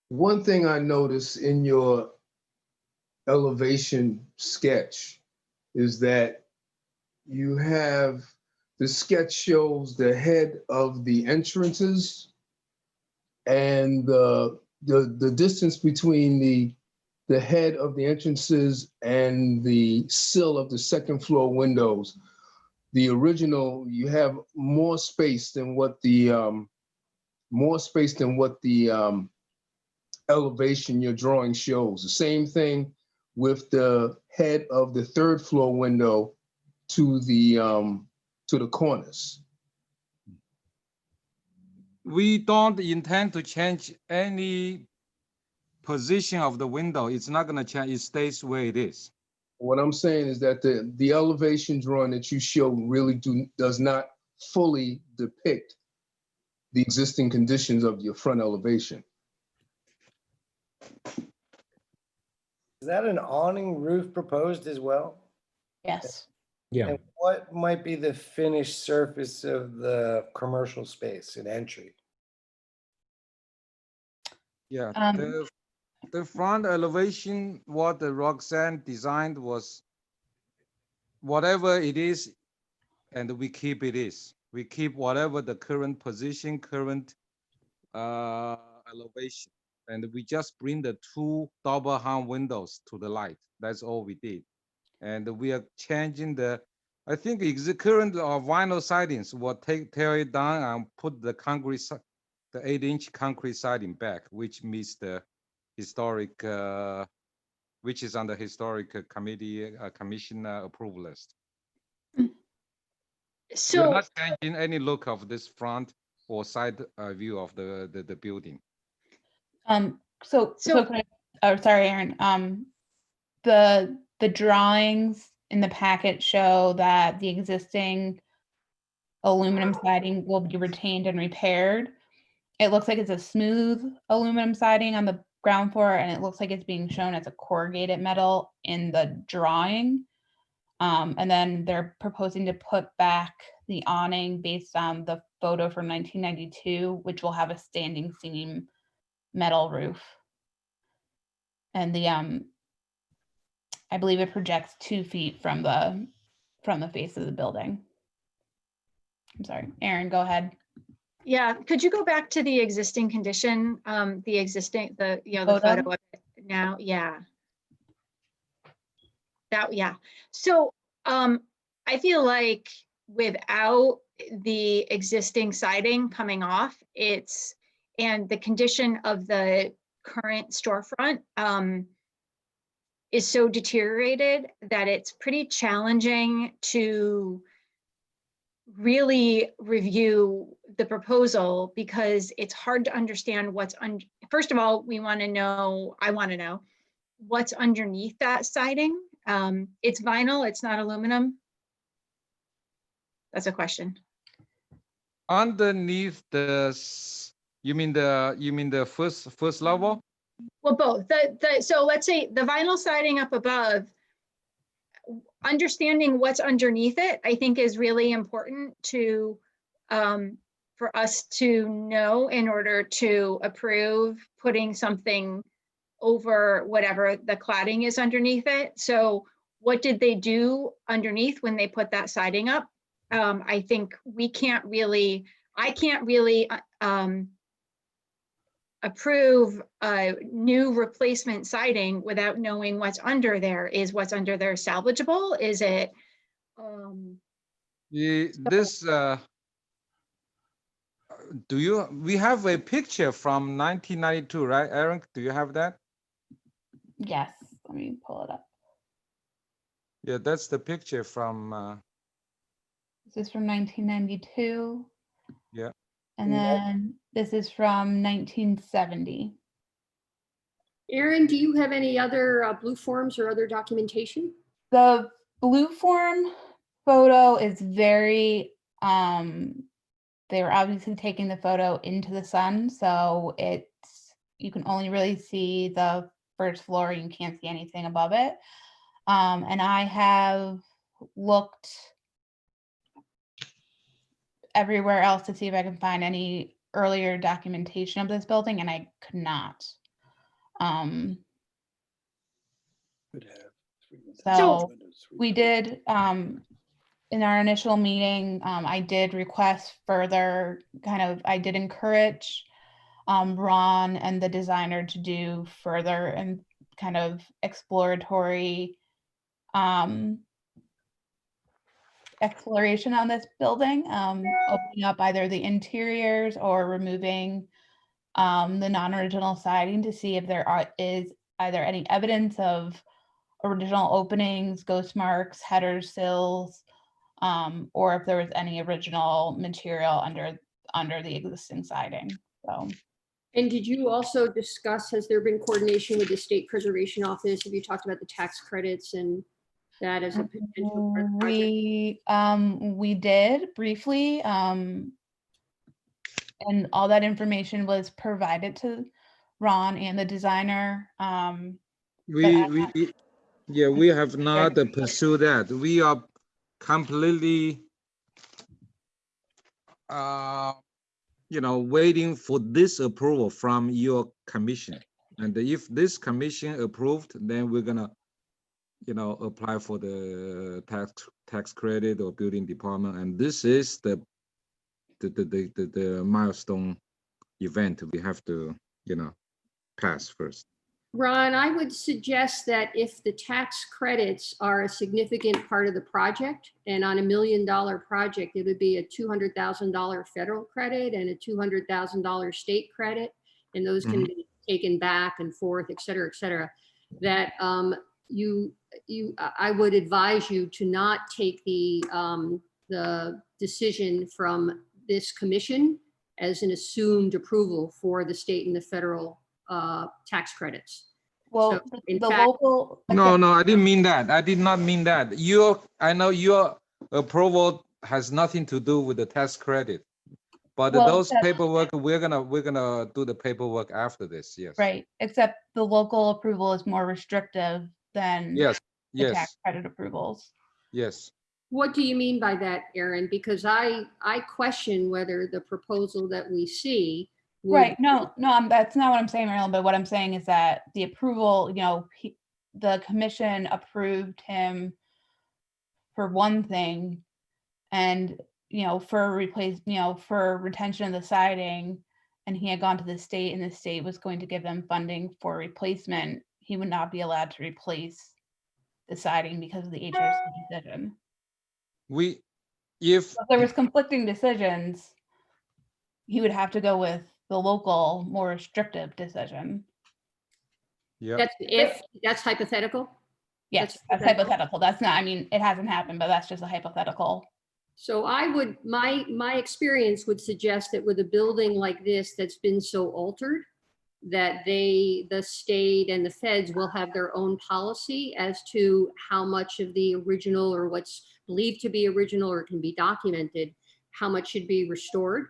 Speaker 3: One thing I noticed in your elevation sketch is that you have, the sketch shows the head of the entrances and the distance between the head of the entrances and the sill of the second floor windows. The original, you have more space than what the elevation your drawing shows. The same thing with the head of the third floor window to the corners.
Speaker 9: We don't intend to change any position of the window. It's not going to change. It stays where it is.
Speaker 3: What I'm saying is that the elevation drawing that you show really does not fully depict the existing conditions of your front elevation.
Speaker 7: Is that an awning roof proposed as well?
Speaker 5: Yes.
Speaker 1: Yeah.
Speaker 7: And what might be the finished surface of the commercial space and entry?
Speaker 9: Yeah,
Speaker 5: Um,
Speaker 9: the front elevation, what the Roxanne designed was whatever it is, and we keep it is. We keep whatever the current position, current elevation, and we just bring the 2 double hung windows to the light. That's all we did. And we are changing I think the current vinyl sidings will tear it down and put the concrete, the 8-inch concrete siding back, which meets the historic, which is on the historic commission approval list. You're
Speaker 4: So,
Speaker 9: not changing any look of this front or side view of the building.
Speaker 5: So
Speaker 4: So-
Speaker 5: can I, oh, sorry, Aaron. The drawings in the packet show that the existing aluminum siding will be retained and repaired. It looks like it's a smooth aluminum siding on the ground floor, and it looks like it's being shown as a corrugated metal in the drawing. And then they're proposing to put back the awning based on the photo from 1992, which will have a standing seam metal roof. And I believe it projects 2 feet from the face of the building. I'm sorry, Aaron, go ahead.
Speaker 4: yeah, could you go back to the existing condition, the
Speaker 5: Photo?
Speaker 4: photo of it now? Yeah. Yeah. So, I feel like without the existing siding coming off, and the condition of the current storefront, is so deteriorated that it's pretty challenging to really review the proposal, because it's hard to understand first of all, I want to know what's underneath that siding. It's vinyl, it's not aluminum. That's a question.
Speaker 9: Underneath you mean the first level?
Speaker 4: Well, both. So let's say the vinyl siding up above, understanding what's underneath it, I think is really important for us to know in order to approve putting something over whatever the cladding is underneath it. So what did they do underneath when they put that siding up? I think I can't really approve a new replacement siding without knowing what's under there. Is what's under there salvageable? Is it?
Speaker 9: We have a picture from 1992, right, Aaron? Do you have that?
Speaker 5: Yes, let me pull it up.
Speaker 9: Yeah, that's the picture from.
Speaker 5: This is from 1992.
Speaker 9: Yeah.
Speaker 5: And then this is from 1970.
Speaker 8: Aaron, do you have any other blue forms or other documentation?
Speaker 5: The blue form photo is very, they were obviously taking the photo into the sun, so you can only really see the first floor, you can't see anything above it. And I have looked everywhere else to see if I can find any earlier documentation of this building, and I could not. So we did, in our initial meeting, I did request further I did encourage Ron and the designer to do further and kind of exploratory exploration on this building, opening up either the interiors or removing the non-original siding to see if there is either any evidence of original openings, ghost marks, headers, sills, or if there was any original material under the existing siding. So.
Speaker 8: And did you also discuss, has there been coordination with the State Preservation Office? Have you talked about the tax credits and that as a potential for the project?
Speaker 5: We did briefly, and all that information was provided to Ron and the designer.
Speaker 9: We have not pursued that. We are completely, waiting for this approval from your commission. And if this commission approved, then we're gonna, apply for the tax credit or building department. And this is the milestone event we have to, pass first.
Speaker 8: Ron, I would suggest that if the tax credits are a significant part of the project, and on $1 million project, it would be a $200,000 federal credit and a $200,000 state credit, and those can be taken back and forth, et cetera, that I would advise you to not take the the decision from this commission as an assumed approval for the state and the federal tax credits.
Speaker 5: Well,
Speaker 8: So, in
Speaker 5: the
Speaker 8: fact-
Speaker 5: local.
Speaker 9: No, no, I didn't mean that. I did not mean that. I know your approval has nothing to do with the tax credit. But
Speaker 5: Well,
Speaker 9: those
Speaker 5: except-
Speaker 9: paperwork, we're gonna do the paperwork after this, yes.
Speaker 5: Right, except the local approval is more restrictive than
Speaker 9: Yes,
Speaker 5: the tax
Speaker 9: yes,
Speaker 5: credit approvals.
Speaker 9: yes.
Speaker 8: What do you mean by that, Aaron? Because I question whether the proposal that we see would-
Speaker 5: Right, no, that's not what I'm saying, Marilyn, but what I'm saying is that the approval, the commission approved him for one thing and, for for retention of the siding, and he had gone to the state and the state was going to give them funding for replacement, he would not be allowed to replace the siding because of the HRC decision.
Speaker 9: If,
Speaker 5: So if there was conflicting decisions, he would have to go with the local, more restrictive decision.
Speaker 9: yeah,
Speaker 8: that's hypothetical.
Speaker 5: Yes,
Speaker 8: That's
Speaker 5: that's
Speaker 8: hypothetical.
Speaker 5: hypothetical. That's not, I mean, it hasn't happened, but that's just a hypothetical.
Speaker 8: So my experience would suggest that with a building like this that's been so altered, that the state and the feds will have their own policy as to how much of the original or what's believed to be original or can be documented, how much should be restored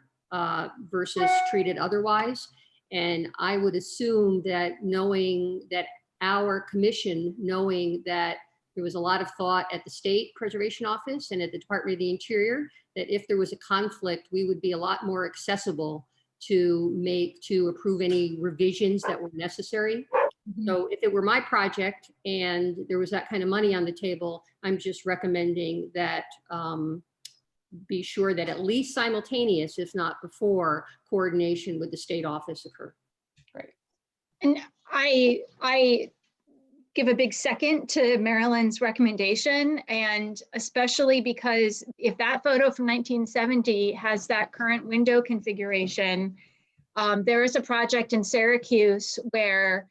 Speaker 8: versus treated otherwise. And I would assume that knowing that our commission, knowing that there was a lot of thought at the State Preservation Office and at the Department of the Interior, that if there was a conflict, we would be a lot more accessible to approve any revisions that were necessary. So if it were my project and there was that kind of money on the table, I'm just recommending that be sure that at least simultaneous, if not before, coordination with the state office occur.
Speaker 5: Right.
Speaker 4: And I give a big second to Marilyn's recommendation, and especially because if that photo from 1970 has that current window configuration, there is a project in Syracuse where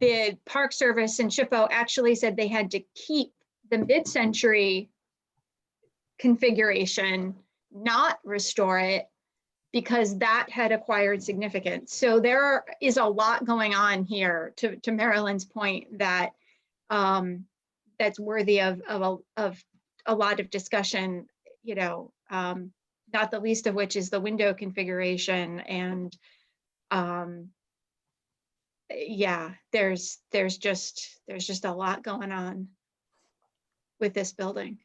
Speaker 4: the Park Service and SHPO actually said they had to keep the mid-century configuration, not restore it, because that had acquired significance. So there is a lot going on here, to Marilyn's point, that that's worthy of a lot of discussion, not the least of which is the window configuration. And yeah, there's just a lot going on with this building.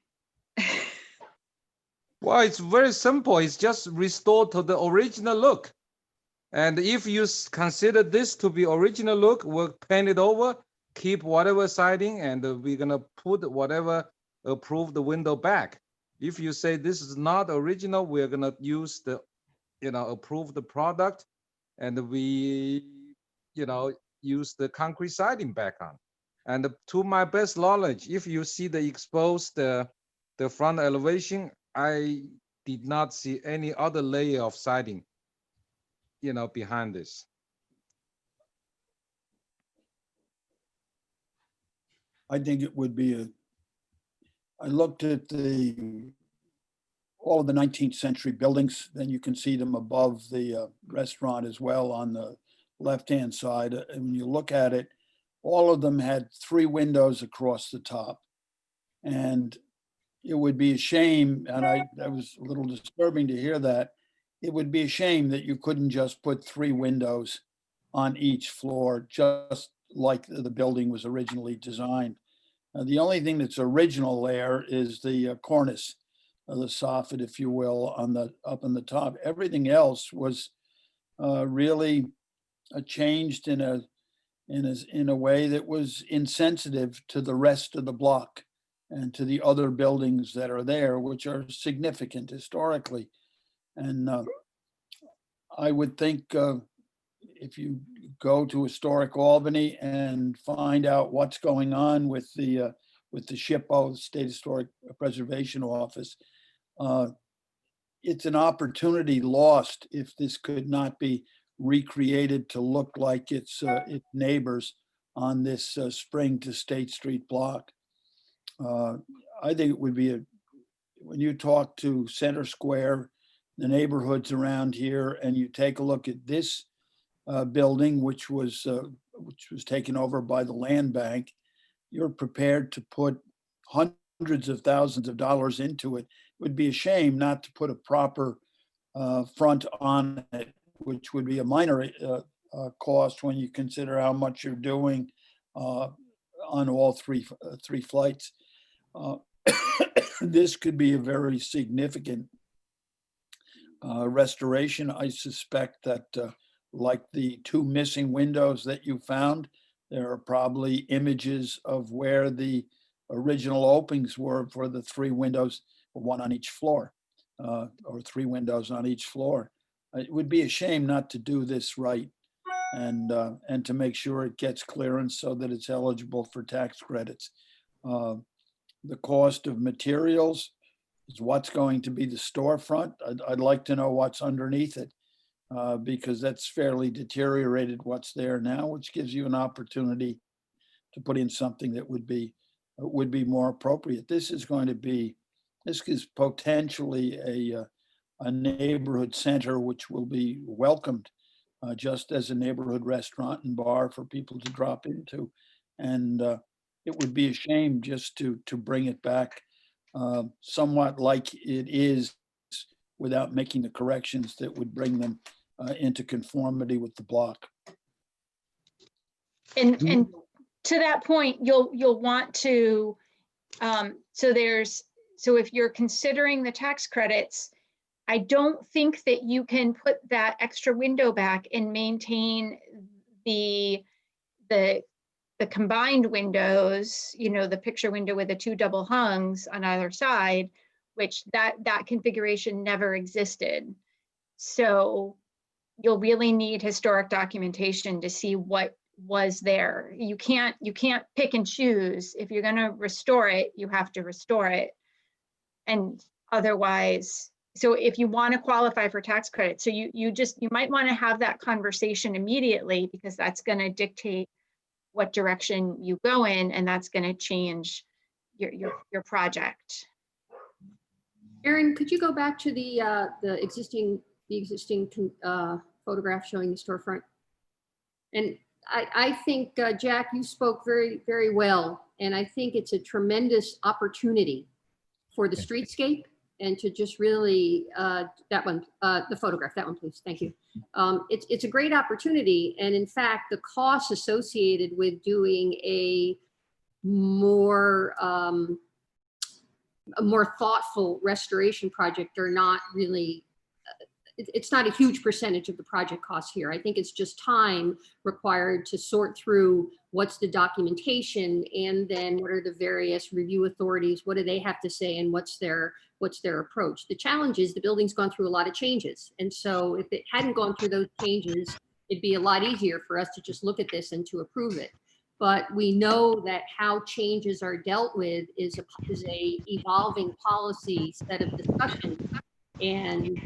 Speaker 9: well, it's very simple. It's just restored to the original look. And if you consider this to be original look, we'll paint it over, keep whatever siding, and we're gonna put whatever approved window back. If you say this is not original, we're gonna use the, approve the product, and we, use the concrete siding back on. And to my best knowledge, if you see the exposed, the front elevation, I did not see any other layer of siding, behind this.
Speaker 6: I think it would be I looked at all of the 19th century buildings, then you can see them above the restaurant as well on the left-hand side. And when you look at it, all of them had 3 windows across the top. And it would be a shame, and that was a little disturbing to hear that, it would be a shame that you couldn't just put 3 windows on each floor, just like the building was originally designed. The only thing that's original there is the cornice, the soffit, if you will, up on the top. Everything else was really changed in a way that was insensitive to the rest of the block and to the other buildings that are there, which are significant historically. And I would think if you go to Historic Albany and find out what's going on with the SHPO, the State Historic Preservation Office, it's an opportunity lost if this could not be recreated to look like its neighbors on this Spring to State Street block. I think it would be when you talk to Center Square, the neighborhoods around here, and you take a look at this building, which was taken over by the land bank, you're prepared to put hundreds of thousands of dollars into it. It would be a shame not to put a proper front on it, which would be a minor cost when you consider how much you're doing on all three flights. This could be a very significant restoration. I suspect that like the two missing windows that you found, there are probably images of where the original openings were for the three windows, one on each floor, or three windows on each floor. It would be a shame not to do this right and to make sure it gets clearance so that it's eligible for tax credits. The cost of materials is what's going to be the storefront. I'd like to know what's underneath it because that's fairly deteriorated what's there now, which gives you an opportunity to put in something that would be more appropriate. This is potentially a neighborhood center which will be welcomed just as a neighborhood restaurant and bar for people to drop into. And it would be a shame just to bring it back somewhat like it is without making the corrections that would bring them into conformity with the block.
Speaker 4: And to that point, you'll want to, so if you're considering the tax credits, I don't think that you can put that extra window back and maintain the combined windows, the picture window with the two double hungs on either side, which that configuration never existed. So you'll really need historic documentation to see what was there. You can't pick and choose. If you're going to restore it, you have to restore it. And otherwise, so if you want to qualify for tax credit, so you might want to have that conversation immediately, because that's going to dictate what direction you go in, and that's going to change your project.
Speaker 8: Erin, could you go back to the existing photograph showing the storefront? And I think, Jack, you spoke very, very well. And I think it's a tremendous opportunity for the streetscape and to just really, that one, the photograph, that one, please. Thank you. It's a great opportunity. And in fact, the costs associated with doing a more thoughtful restoration project are not really, it's not a huge percentage of the project cost here. I think it's just time required to sort through what's the documentation, and then what are the various review authorities, what do they have to say, and what's their approach. The challenge is the building's gone through a lot of changes. And so if it hadn't gone through those changes, it'd be a lot easier for us to just look at this and to approve it. But we know that how changes are dealt with is a evolving policy set of discussions, and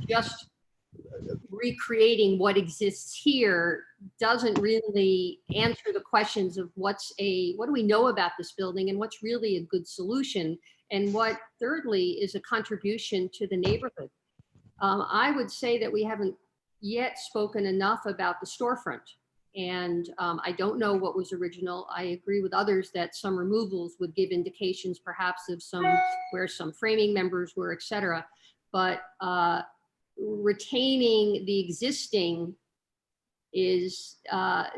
Speaker 8: just recreating what exists here doesn't really answer the questions of what do we know about this building, and what's really a good solution, and what thirdly is a contribution to the neighborhood. I would say that we haven't yet spoken enough about the storefront. And I don't know what was original. I agree with others that some removals would give indications perhaps of where some framing members were, et cetera. But retaining the existing is not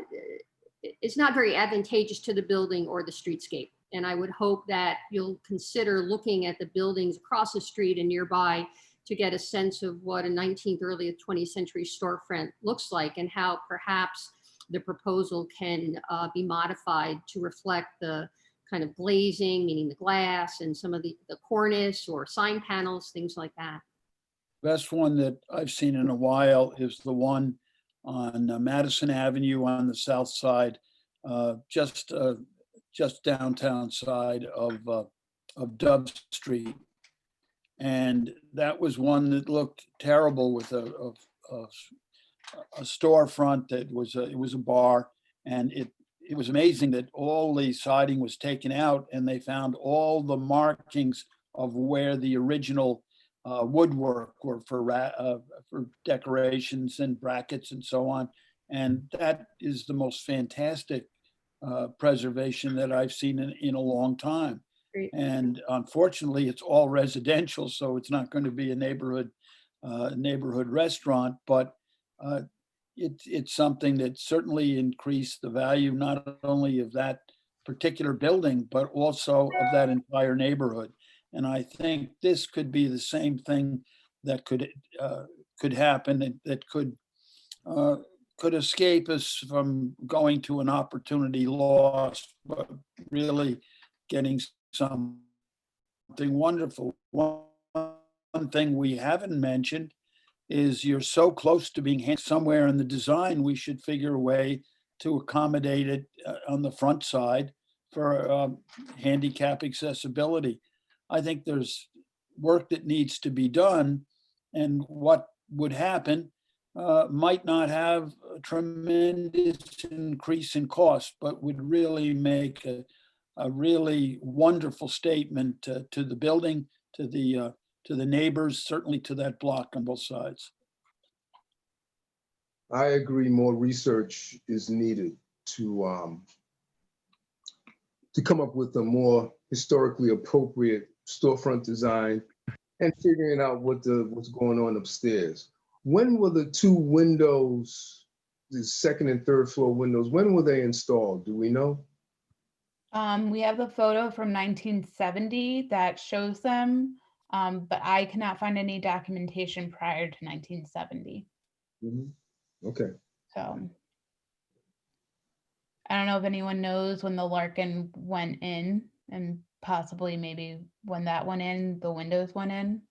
Speaker 8: very advantageous to the building or the streetscape. And I would hope that you'll consider looking at the buildings across the street and nearby to get a sense of what a 19th, early 20th century storefront looks like, and how perhaps the proposal can be modified to reflect the kind of glazing, meaning the glass, and some of the cornice or sign panels, things like that.
Speaker 6: Best one that I've seen in a while is the one on Madison Avenue on the south side, just downtown side of Dove Street. And that was one that looked terrible with a storefront that was it was a bar, and it was amazing that all the siding was taken out and they found all the markings of where the original woodwork were for decorations and brackets and so on. And that is the most fantastic preservation that I've seen in a long time.
Speaker 8: Great.
Speaker 6: And unfortunately, it's all residential, so it's not going to be a neighborhood restaurant, but it's something that certainly increased the value not only of that particular building, but also of that entire neighborhood. And I think this could be the same thing that could happen, that could escape us from going to an opportunity loss, but really getting something wonderful. One thing we haven't mentioned is you're so close to being somewhere in the design, we should figure a way to accommodate it on the front side for handicap accessibility. I think there's work that needs to be done, and what would happen might not have a tremendous increase in cost, but would really make a really wonderful statement to the building, to the neighbors, certainly to that block on both sides.
Speaker 3: I agree, more research is needed to come up with a more historically appropriate storefront design and figuring out what's going on upstairs. When were the two windows, the second and third floor windows, when were they installed? Do we know?
Speaker 5: We have the photo from 1970 that shows them, but I cannot find any documentation prior to 1970.
Speaker 3: Okay.
Speaker 5: So I don't know if anyone knows when the Larkin went in, and possibly maybe when that went in, the windows went in.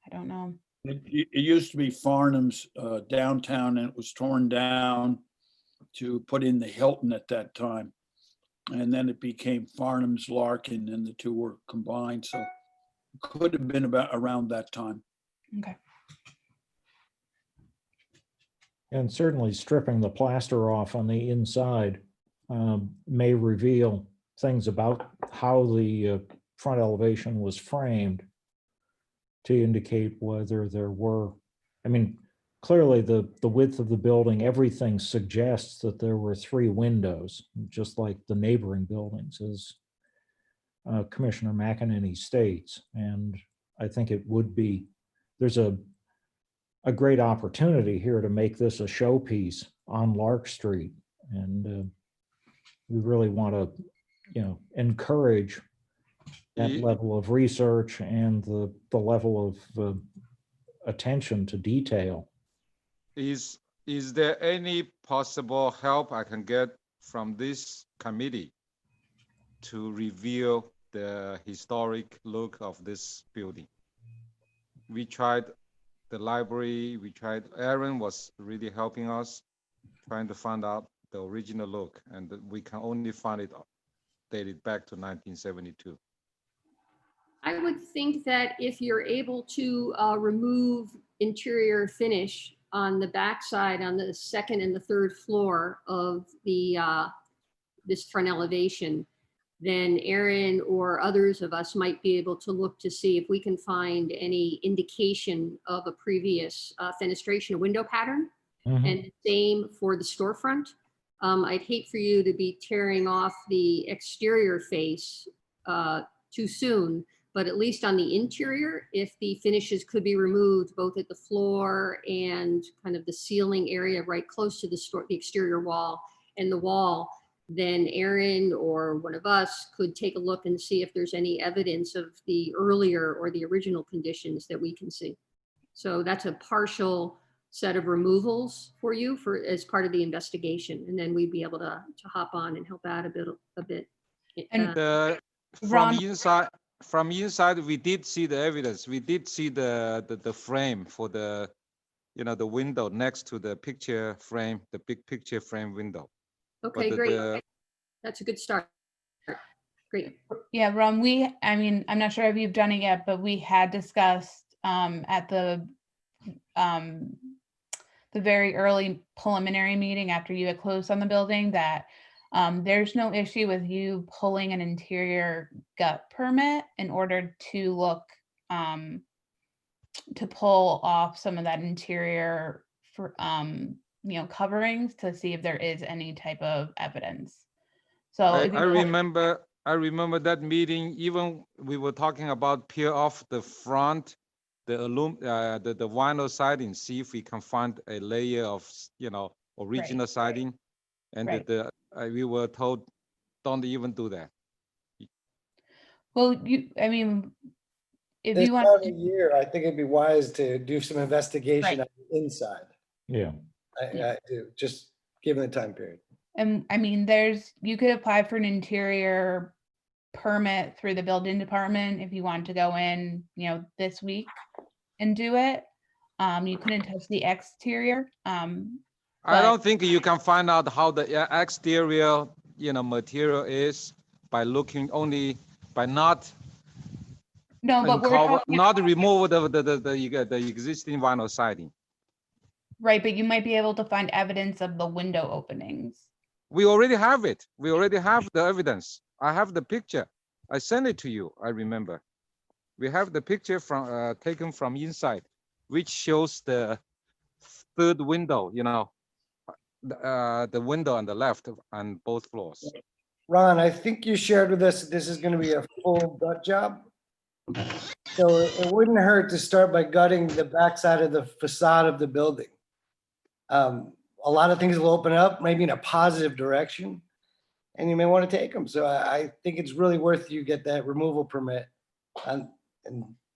Speaker 5: I don't know.
Speaker 6: It used to be Farnham's downtown, and it was torn down to put in the Hilton at that time. And then it became Farnham's Larkin, and the two were combined. So it could have been about around that time.
Speaker 5: Okay.
Speaker 1: And certainly stripping the plaster off on the inside may reveal things about how the front elevation was framed to indicate whether there were, I mean, clearly the width of the building, everything suggests that there were 3 windows, just like the neighboring buildings, as Commissioner McEnany states. And I think it would be, there's a great opportunity here to make this a showpiece on Lark Street. And we really want to, encourage that level of research and the level of attention to detail.
Speaker 9: Is there any possible help I can get from this committee to reveal the historic look of this building? We tried the library, Aaron was really helping us trying to find out the original look, and we can only find it dated back to 1972.
Speaker 8: I would think that if you're able to remove interior finish on the backside, on the second and the third floor of the this front elevation, then Aaron or others of us might be able to look to see if we can find any indication of a previous fenestration window pattern. And the same for the storefront. I'd hate for you to be tearing off the exterior face too soon, but at least on the interior, if the finishes could be removed both at the floor and kind of the ceiling area right close to the exterior wall and the wall, then Aaron or one of us could take a look and see if there's any evidence of the earlier or the original conditions that we can see. So that's a partial set of removals for you as part of the investigation, and then we'd be able to hop on and help out a bit.
Speaker 5: And
Speaker 9: From inside, we did see the evidence. We did see the frame for the window next to the picture frame, the big picture frame window.
Speaker 8: Okay, great. That's a good start. Great.
Speaker 5: Yeah, Ron, I'm not sure if you've done it yet, but we had discussed at the very early preliminary meeting after you had closed on the building that There's no issue with you pulling an interior gut permit in order to look, to pull off some of that interior for, coverings to see if there is any type of evidence. So
Speaker 9: I,
Speaker 5: if you
Speaker 9: I
Speaker 5: pull-
Speaker 9: remember that meeting, even we were talking about peel off the front, the vinyl siding, see if we can find a layer of, original siding. And
Speaker 5: Right.
Speaker 9: we were told, don't even do that.
Speaker 5: well, if
Speaker 7: This
Speaker 5: you want,
Speaker 7: time of year, I think it'd be wise to do some investigation
Speaker 5: Right.
Speaker 7: on the inside.
Speaker 1: Yeah.
Speaker 7: I do, just given the time period.
Speaker 5: and you could apply for an interior permit through the building department if you want to go in, this week and do it. You couldn't touch the exterior.
Speaker 9: I
Speaker 5: But-
Speaker 9: don't think you can find out how the exterior, material is by looking only, by not
Speaker 5: No, but we're talking
Speaker 9: not remove the existing vinyl siding.
Speaker 5: right, but you might be able to find evidence of the window openings.
Speaker 9: We already have it. We already have the evidence. I have the picture. I sent it to you. I remember. We have the picture from taken from inside, which shows the third window. The window on the left on both floors.
Speaker 7: Ron, I think you shared with us, this is gonna be a full gut job. So it wouldn't hurt to start by gutting the backside of the facade of the building. A lot of things will open up, maybe in a positive direction, and you may want to take them. So I think it's really worth you get that removal permit and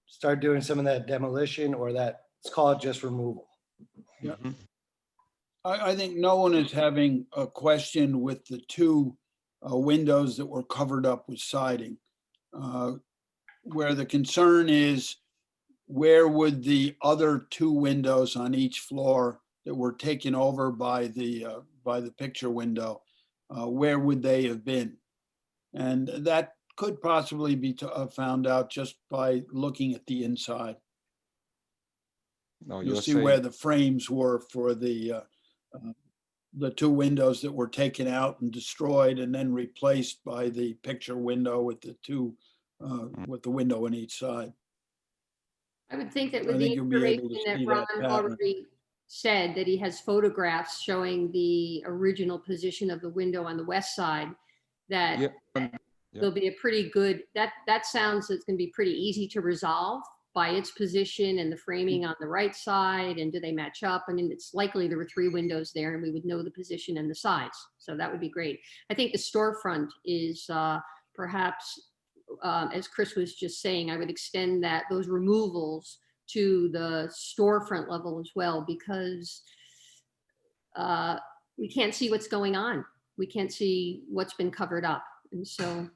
Speaker 7: start doing some of that demolition or that, let's call it just removal.
Speaker 9: Mhm.
Speaker 6: I think no one is having a question with the two windows that were covered up with siding. Where the concern is, where would the other two windows on each floor that were taken over by the picture window, where would they have been? And that could possibly be found out just by looking at the inside.
Speaker 9: No,
Speaker 6: You'll
Speaker 9: you're
Speaker 6: see where
Speaker 9: saying,
Speaker 6: the frames were for the two windows that were taken out and destroyed and then replaced by the picture window with the two, with the window on each side.
Speaker 8: I would think that
Speaker 6: I
Speaker 8: with the
Speaker 6: think you'll be able to
Speaker 8: information that
Speaker 6: see that
Speaker 8: Ron
Speaker 6: pattern.
Speaker 8: already said, that he has photographs showing the original position of the window on the west side, that
Speaker 9: yeah,
Speaker 8: there'll be a pretty good, that sounds it's going to be pretty easy to resolve by its position and the framing on the right side, and do they match up? I mean, it's likely there were three windows there and we would know the position and the size. So that would be great. I think the storefront is perhaps, as Chris was just saying, I would extend those removals to the storefront level as well, because we can't see what's going on. We can't see what's been covered up. And so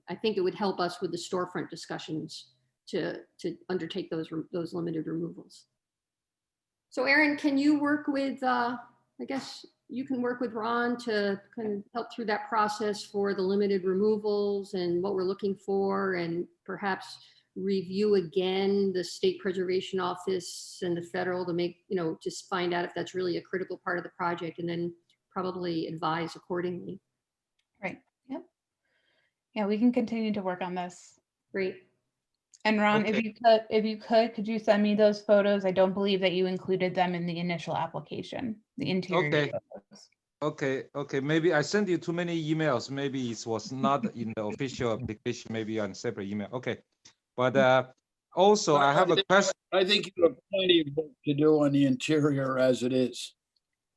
Speaker 8: I think it would help us with the storefront discussions to undertake those limited removals. So Aaron, can you work with, I guess you can work with Ron to kind of help through that process for the limited removals and what we're looking for, and perhaps review again the State Preservation Office and the federal to make, just find out if that's really a critical part of the project, and then probably advise accordingly.
Speaker 5: Right. Yep. Yeah, we can continue to work on this.
Speaker 8: Great.
Speaker 5: And Ron,
Speaker 9: Okay.
Speaker 5: if you could you send me those photos? I don't believe that you included them in the initial application, the interior
Speaker 9: Okay.
Speaker 5: photos.
Speaker 9: Okay. Maybe I sent you too many emails. Maybe it was not in the official application, maybe on separate email. Okay. But also I have a question.
Speaker 6: I think you have plenty of work to do on the interior as it is.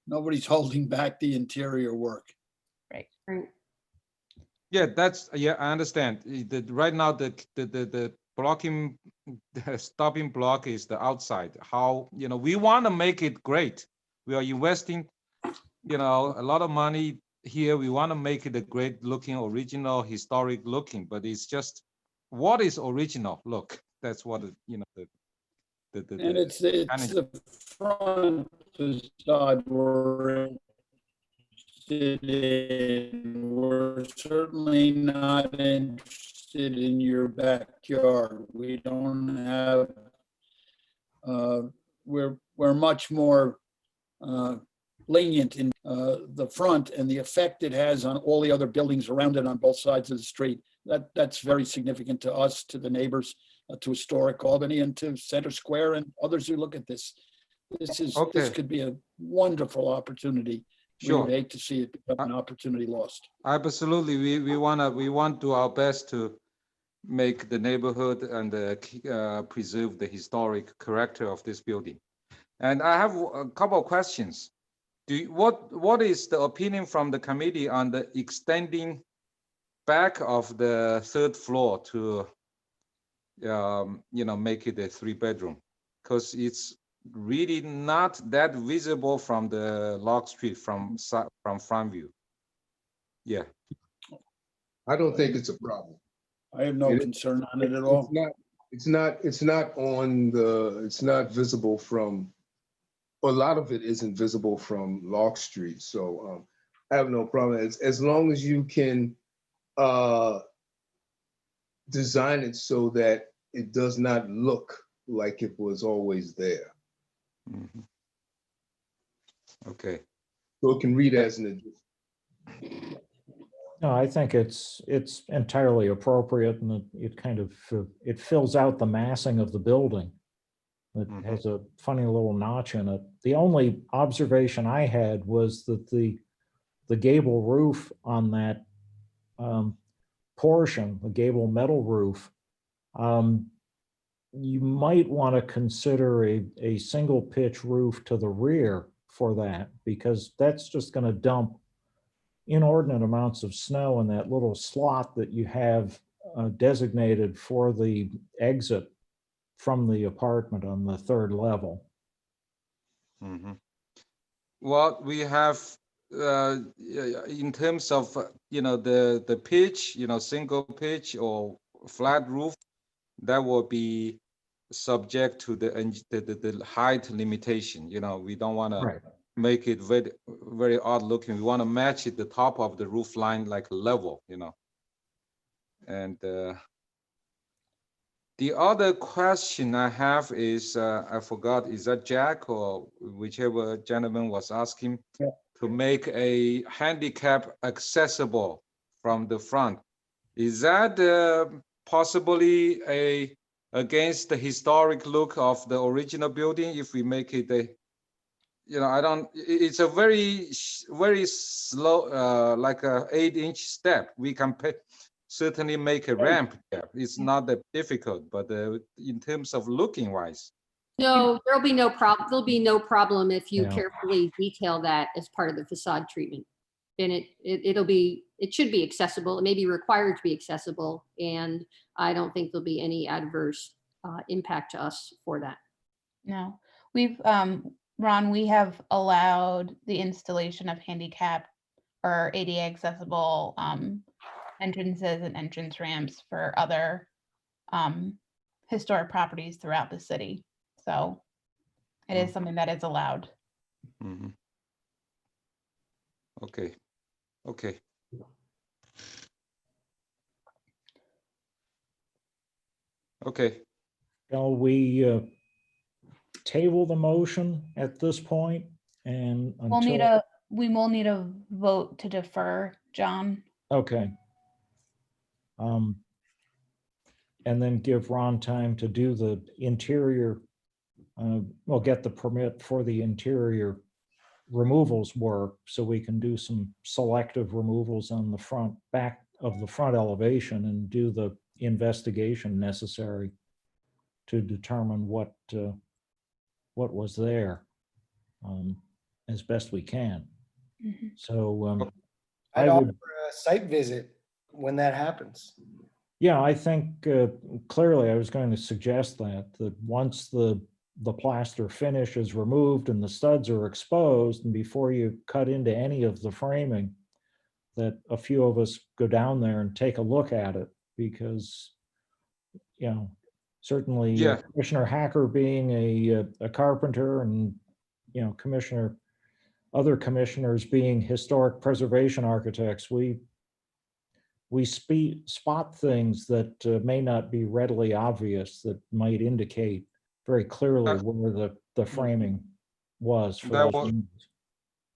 Speaker 6: Nobody's holding back the interior work.
Speaker 8: Right.
Speaker 9: Yeah, I understand. Right now, the blocking, the stopping block is the outside. How, we want to make it great. We are investing, a lot of money here. We want to make it a great looking, original, historic looking, but it's just, what is original look? That's what,
Speaker 6: And it's the front facade we're interested in. We're certainly not interested in your backyard. We don't have, we're much more lenient in the front and the effect it has on all the other buildings around it on both sides of the street. That's very significant to us, to the neighbors, to historic Albany, and to Center Square and others who look at this. This
Speaker 9: Okay.
Speaker 6: could be a wonderful opportunity. We
Speaker 9: Sure.
Speaker 6: would hate to see it become an opportunity lost.
Speaker 9: Absolutely. We want to do our best to make the neighborhood and preserve the historic character of this building. And I have a couple of questions. What is the opinion from the committee on the extending back of the third floor to, make it a 3-bedroom? Because it's really not that visible from the Log Street from front view. Yeah.
Speaker 3: I don't think it's a problem.
Speaker 6: I have no concern on it at all.
Speaker 3: It's not visible from, a lot of it isn't visible from Log Street. So I have no problem. As long as you can design it so that it does not look like it was always there.
Speaker 9: Mhm. Okay.
Speaker 3: So it can read as an addition.
Speaker 1: No, I think it's entirely appropriate, and it kind of, it fills out the massing of the building. It has a funny little notch in it. The only observation I had was that the gable roof on that portion, the gable metal roof, you might want to consider a single pitch roof to the rear for that, because that's just going to dump inordinate amounts of snow in that little slot that you have designated for the exit from the apartment on the 3rd level.
Speaker 9: Mm-hmm. Well, we have in terms of the pitch, single pitch or flat roof, that will be subject to the height limitation. We don't want to make it very, very odd looking. We want to match it the top of the roof line like level, And the other question I have is, I forgot, is that Jack or whichever gentleman was asking to make a handicap accessible from the front? Is that possibly against the historic look of the original building if we make it it's a very, very slow, like a 8-inch step. We can certainly make a ramp there. It's not that difficult, but in terms of looking wise.
Speaker 8: No, there'll be no problem. There'll be no problem if you
Speaker 1: Yeah.
Speaker 8: carefully detail that as part of the facade treatment. And it should be accessible. It may be required to be accessible. And I don't think there'll be any adverse impact to us for that.
Speaker 5: No, we've, Ron, we have allowed the installation of handicap or ADA accessible entrances and entrance ramps for other historic properties throughout the city. So it is something that is allowed.
Speaker 9: Mm-hmm. Okay. Okay. Okay.
Speaker 1: Shall we table the motion at this point and
Speaker 5: We will need a vote to defer, John.
Speaker 1: Okay. And then give Ron time to do the interior, we'll get the permit for the interior removals work, so we can do some selective removals on the back of the front elevation and do the investigation necessary to determine what was there as best we can.
Speaker 5: Mhm.
Speaker 1: So
Speaker 7: I'd
Speaker 1: I
Speaker 7: offer
Speaker 1: would,
Speaker 7: a site visit when that happens.
Speaker 1: yeah, I think clearly I was going to suggest that once the plaster finish is removed and the studs are exposed, and before you cut into any of the framing, that a few of us go down there and take a look at it, because, certainly Commissioner Hacker being a carpenter, and, other commissioners being historic preservation architects, we spot things that may not be readily obvious, that might indicate very clearly where the framing was for
Speaker 9: That
Speaker 1: those
Speaker 9: was-
Speaker 1: windows.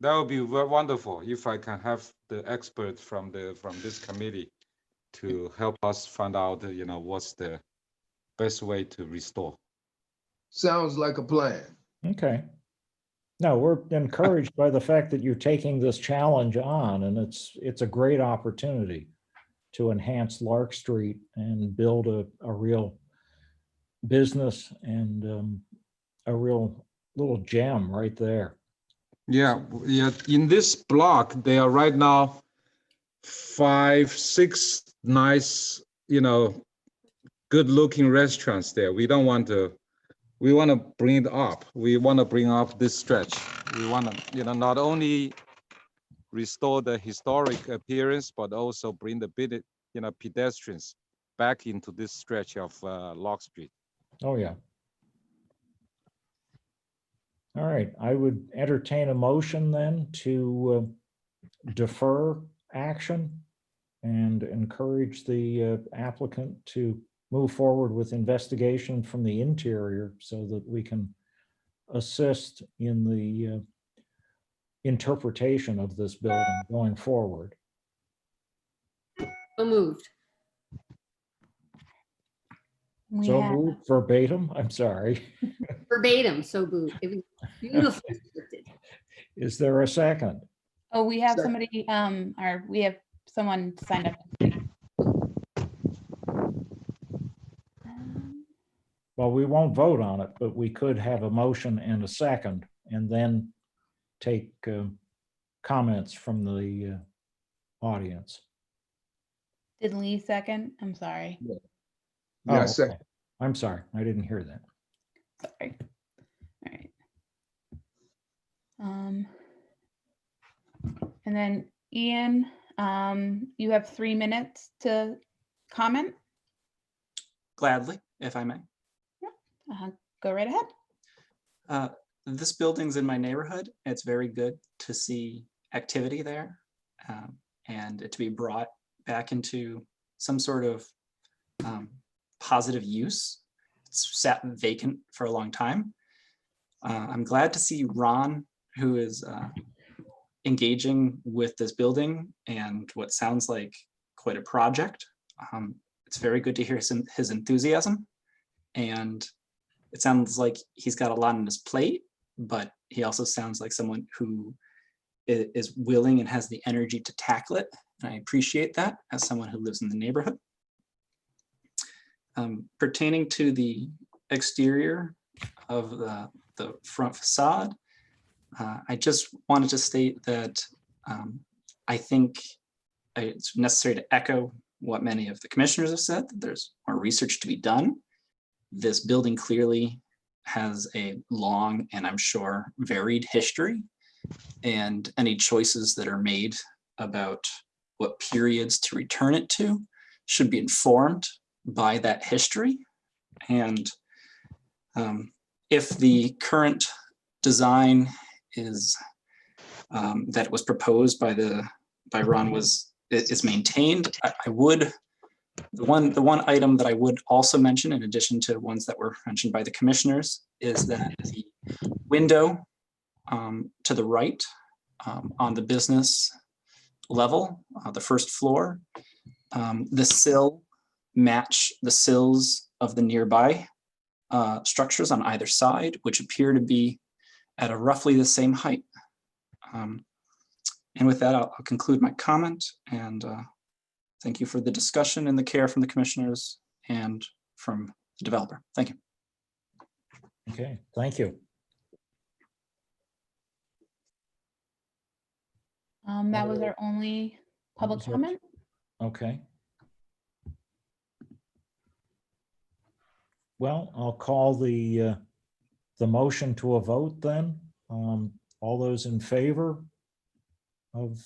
Speaker 9: That would be wonderful if I can have the expert from this committee to help us find out, what's the best way to restore.
Speaker 3: Sounds like a plan.
Speaker 1: Okay. No, we're encouraged by the fact that you're taking this challenge on, and it's a great opportunity to enhance Lark Street and build a real business and a real little gem right there.
Speaker 9: Yeah, yeah. In this block, there are right now 5, 6 nice, good-looking restaurants there. We want to bring it up. We want to bring up this stretch. We want to, not only restore the historic appearance, but also bring the pedestrians back into this stretch of Lock Street.
Speaker 1: Oh, yeah. All right, I would entertain a motion then to defer action and encourage the applicant to move forward with investigation from the interior so that we can assist in the interpretation of this building going forward.
Speaker 8: So moved.
Speaker 5: We
Speaker 1: So
Speaker 5: have,
Speaker 1: moved verbatim, I'm sorry.
Speaker 8: Verbatim, so moved. It was beautifully scripted.
Speaker 1: Is there a second?
Speaker 5: oh, we have
Speaker 3: Second.
Speaker 5: somebody, or we have someone signed up. to speak.
Speaker 1: Well, we won't vote on it, but we could have a motion and a second and then take comments from the audience.
Speaker 5: Did Lee second? I'm sorry.
Speaker 3: Yeah,
Speaker 1: Oh,
Speaker 3: second.
Speaker 1: okay. I'm sorry, I didn't hear that.
Speaker 5: Sorry. All right. And then Ian, you have 3 minutes to comment.
Speaker 12: Gladly, if I may.
Speaker 5: Go right ahead.
Speaker 12: This building's in my neighborhood. It's very good to see activity there and it to be brought back into some sort of positive use. It's sat vacant for a long time. I'm glad to see Ron, who is engaging with this building and what sounds like quite a project. It's very good to hear his enthusiasm, and it sounds like he's got a lot on his plate, but he also sounds like someone who is willing and has the energy to tackle it. And I appreciate that as someone who lives in the neighborhood. Pertaining to the exterior of the front facade, I just wanted to state that I think it's necessary to echo what many of the commissioners have said, that there's more research to be done. This building clearly has a long and I'm sure varied history, and any choices that are made about what periods to return it to should be informed by that history. And if the current design is that was proposed by Ron is maintained, I would, the one item that I would also mention, in addition to ones that were mentioned by the commissioners, is that the window to the right on the business level, the first floor, the sill match the sills of the nearby structures on either side, which appear to be at a roughly the same height. And with that, I'll conclude my comment, and thank you for the discussion and the care from the commissioners and from the developer. Thank you.
Speaker 1: Okay, thank you.
Speaker 5: That was our only public
Speaker 1: was our-
Speaker 5: comment.
Speaker 1: Okay. Well, I'll call the motion to a vote then. All those in favor of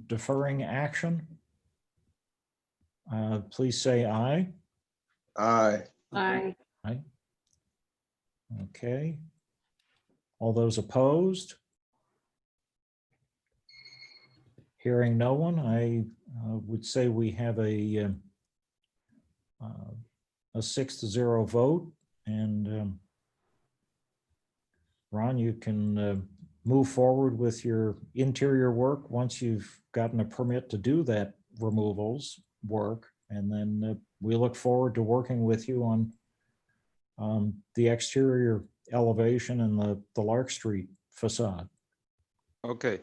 Speaker 1: deferring action, please say aye.
Speaker 3: Aye.
Speaker 8: Aye.
Speaker 1: Aye. Okay. All those opposed? Hearing no one, I would say we have a 6-0 vote, and Ron, you can move forward with your interior work once you've gotten a permit to do that removals work. And then we look forward to working with you on the exterior elevation and the Lark Street facade.
Speaker 9: Okay.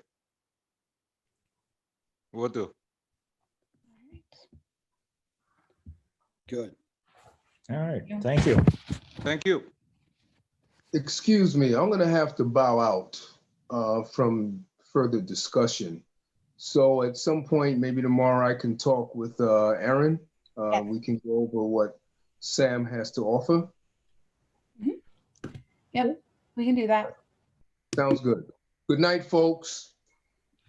Speaker 9: Will do.
Speaker 6: Good.
Speaker 1: All right,
Speaker 5: Yeah.
Speaker 1: thank you.
Speaker 9: Thank you.
Speaker 3: Excuse me, I'm gonna have to bow out from further discussion. So at some point, maybe tomorrow, I can talk with Aaron.
Speaker 5: Yes.
Speaker 3: We can go over what Sam has to offer.
Speaker 5: Yep, we can do that.
Speaker 3: Sounds good. Good night, folks.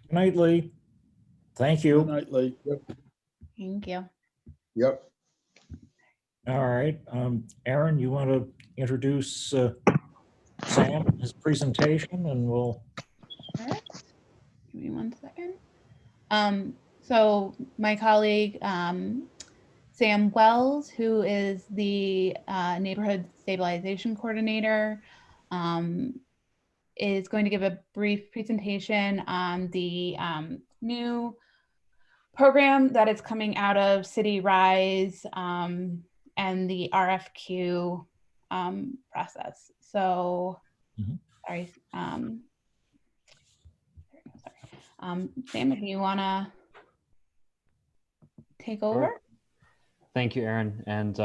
Speaker 1: Good night, Lee. Thank
Speaker 6: Good
Speaker 1: you.
Speaker 6: night, Lee.
Speaker 5: Thank you.
Speaker 3: Yep.
Speaker 1: All right, Aaron, you want to introduce Sam, his presentation, and we'll.
Speaker 5: All right. Give me 1 second. So my colleague, Sam Wells, who is the Neighborhood Stabilization Coordinator, is going to give a brief presentation on the new program that is coming out of City Rise and the RFQ process. So, sorry. Sam, if you want to take over.
Speaker 11: Sure. Thank you, Aaron, and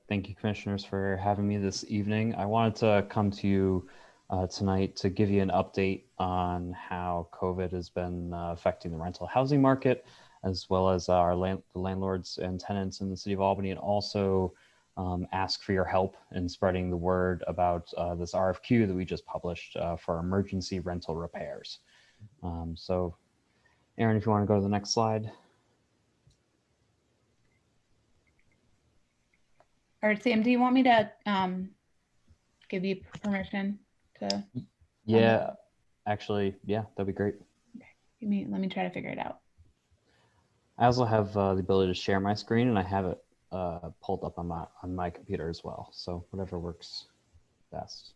Speaker 11: thank you, commissioners, for having me this evening. I wanted to come to you tonight to give you an update on how COVID has been affecting the rental housing market, as well as the landlords and tenants in the city of Albany, and also ask for your help in spreading the word about this RFQ that we just published for emergency rental repairs. So, Aaron, if you want to go to the next slide.
Speaker 5: Or Sam, do you want me to give you permission to?
Speaker 11: Yeah, actually, yeah, that'd be great.
Speaker 5: Let me try to figure it out.
Speaker 11: I also have the ability to share my screen, and I have it pulled up on my computer as well. So whatever works best.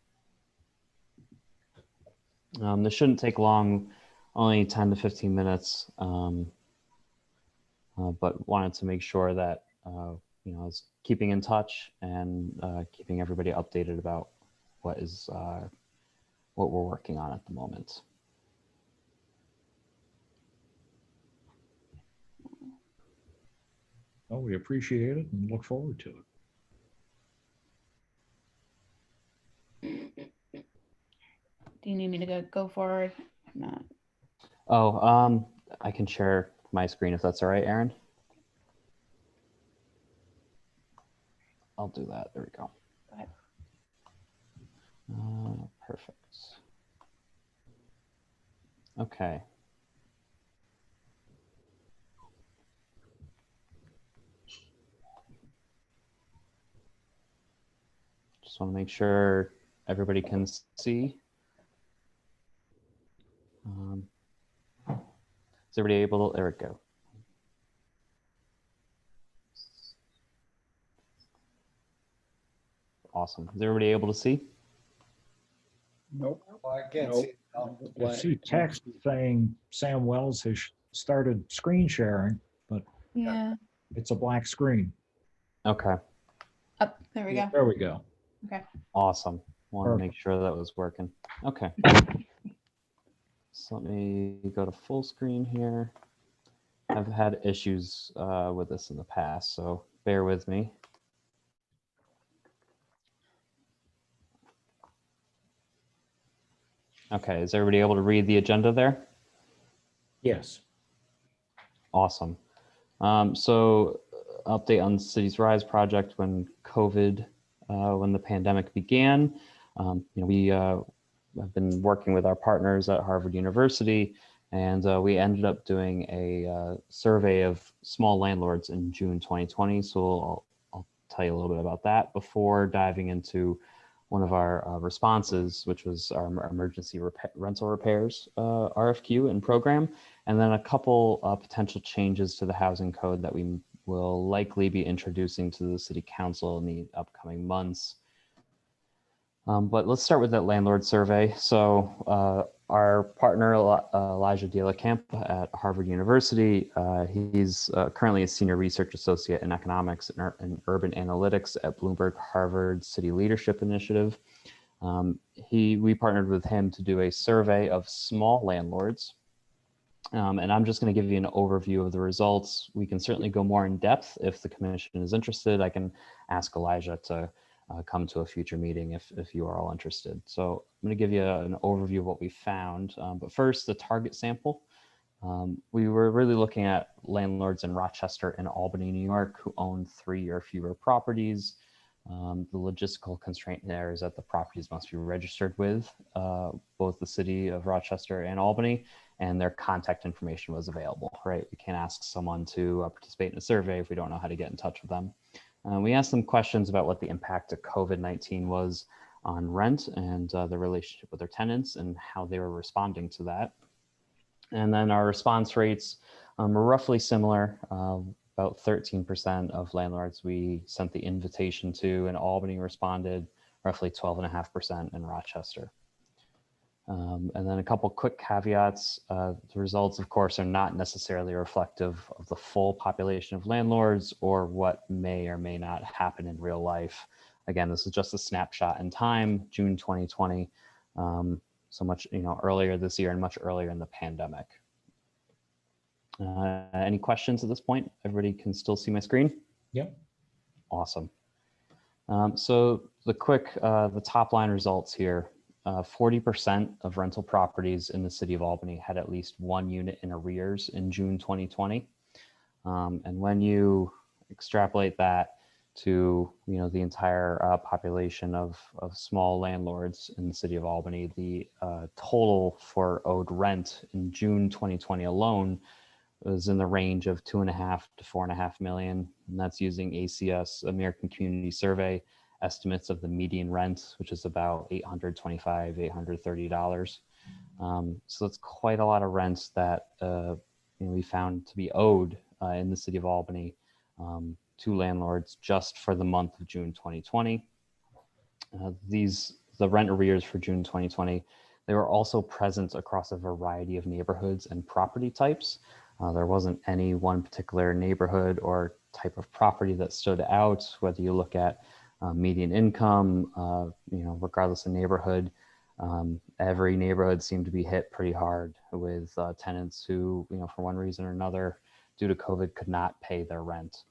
Speaker 11: This shouldn't take long, only 10 to 15 minutes, but wanted to make sure that I was keeping in touch and keeping everybody updated about what we're working on at the moment.
Speaker 1: Well, we appreciate it and look forward to it.
Speaker 5: Do you need me to go forward? I'm not.
Speaker 11: Oh, I can share my screen if that's all right, Aaron. I'll do that. There we go.
Speaker 5: Go ahead.
Speaker 11: Perfect. Okay. Just want to make sure everybody can see. Is everybody able to, there we go. Awesome. Is everybody able to see?
Speaker 6: Nope.
Speaker 7: Well, I can't
Speaker 6: Nope.
Speaker 7: see.
Speaker 1: I see text saying Sam Wells has started screen sharing, but
Speaker 5: Yeah.
Speaker 1: it's a black screen.
Speaker 11: Okay.
Speaker 5: Up there we go.
Speaker 1: There we go.
Speaker 5: Okay.
Speaker 11: Awesome. Want to
Speaker 1: Perfect.
Speaker 11: make sure that was working. Okay. So let me go to full screen here. I've had issues with this in the past, so bear with me. Okay, is everybody able to read the agenda there?
Speaker 1: Yes.
Speaker 11: Awesome. So update on Cities Rise project when COVID, when the pandemic began. We have been working with our partners at Harvard University, and we ended up doing a survey of small landlords in June 2020. So I'll tell you a little bit about that before diving into one of our responses, which was our emergency rental repairs RFQ and program, and then a couple potential changes to the housing code that we will likely be introducing to the city council in the upcoming months. But let's start with that landlord survey. So our partner, Elijah De La Camp at Harvard University, he's currently a senior research associate in economics and urban analytics at Bloomberg Harvard City Leadership Initiative. We partnered with him to do a survey of small landlords. And I'm just going to give you an overview of the results. We can certainly go more in depth if the commission is interested. I can ask Elijah to come to a future meeting if you are all interested. So I'm going to give you an overview of what we found. But first, the target sample. We were really looking at landlords in Rochester and Albany, New York, who own 3 or fewer properties. The logistical constraint there is that the properties must be registered with both the city of Rochester and Albany, and their contact information was available, right? We can't ask someone to participate in a survey if we don't know how to get in touch with them. We asked them questions about what the impact of COVID-19 was on rent and the relationship with their tenants and how they were responding to that. And then our response rates were roughly similar. About 13% of landlords we sent the invitation to in Albany responded, roughly 12.5% in Rochester. And then a couple quick caveats. The results, of course, are not necessarily reflective of the full population of landlords or what may or may not happen in real life. Again, this is just a snapshot in time, June 2020, so much earlier this year and much earlier in the pandemic. Any questions at this point? Everybody can still see my screen?
Speaker 1: Yep.
Speaker 11: Awesome. So the top line results here. 40% of rental properties in the city of Albany had at least 1 unit in arrears in June 2020. And when you extrapolate that to the entire population of small landlords in the city of Albany, the total for owed rent in June 2020 alone was in the range of 2.5 to 4.5 million. And that's using ACS, American Community Survey, estimates of the median rent, which is about $825, $830. So it's quite a lot of rents that we found to be owed in the city of Albany to landlords just for the month of June 2020. The rent arrears for June 2020, they were also present across a variety of neighborhoods and property types. There wasn't any one particular neighborhood or type of property that stood out, whether you look at median income, regardless of neighborhood. Every neighborhood seemed to be hit pretty hard with tenants who, for one reason or another, due to COVID, could not pay their rent.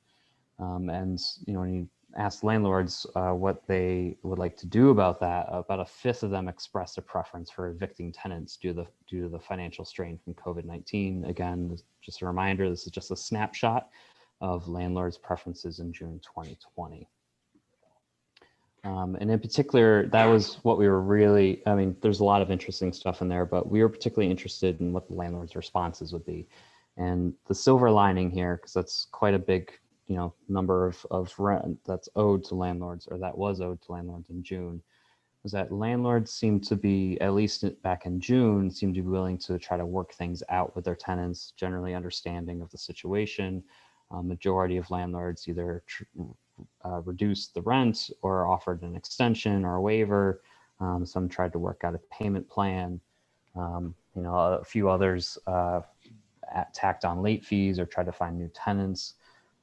Speaker 11: And when you ask landlords what they would like to do about that, about a fifth of them expressed a preference for evicting tenants due to the financial strain from COVID-19. Again, just a reminder, this is just a snapshot of landlords' preferences in June 2020. And in particular, that was what we were really, there's a lot of interesting stuff in there, but we were particularly interested in what the landlord's responses would be. And the silver lining here, because that's quite a big number of rent that's owed to landlords, or that was owed to landlords in June, was that landlords seemed to be, at least back in June, seemed to be willing to try to work things out with their tenants, generally understanding of the situation. Majority of landlords either reduced the rent or offered an extension or a waiver. Some tried to work out a payment plan. A few others tacked on late fees or tried to find new tenants.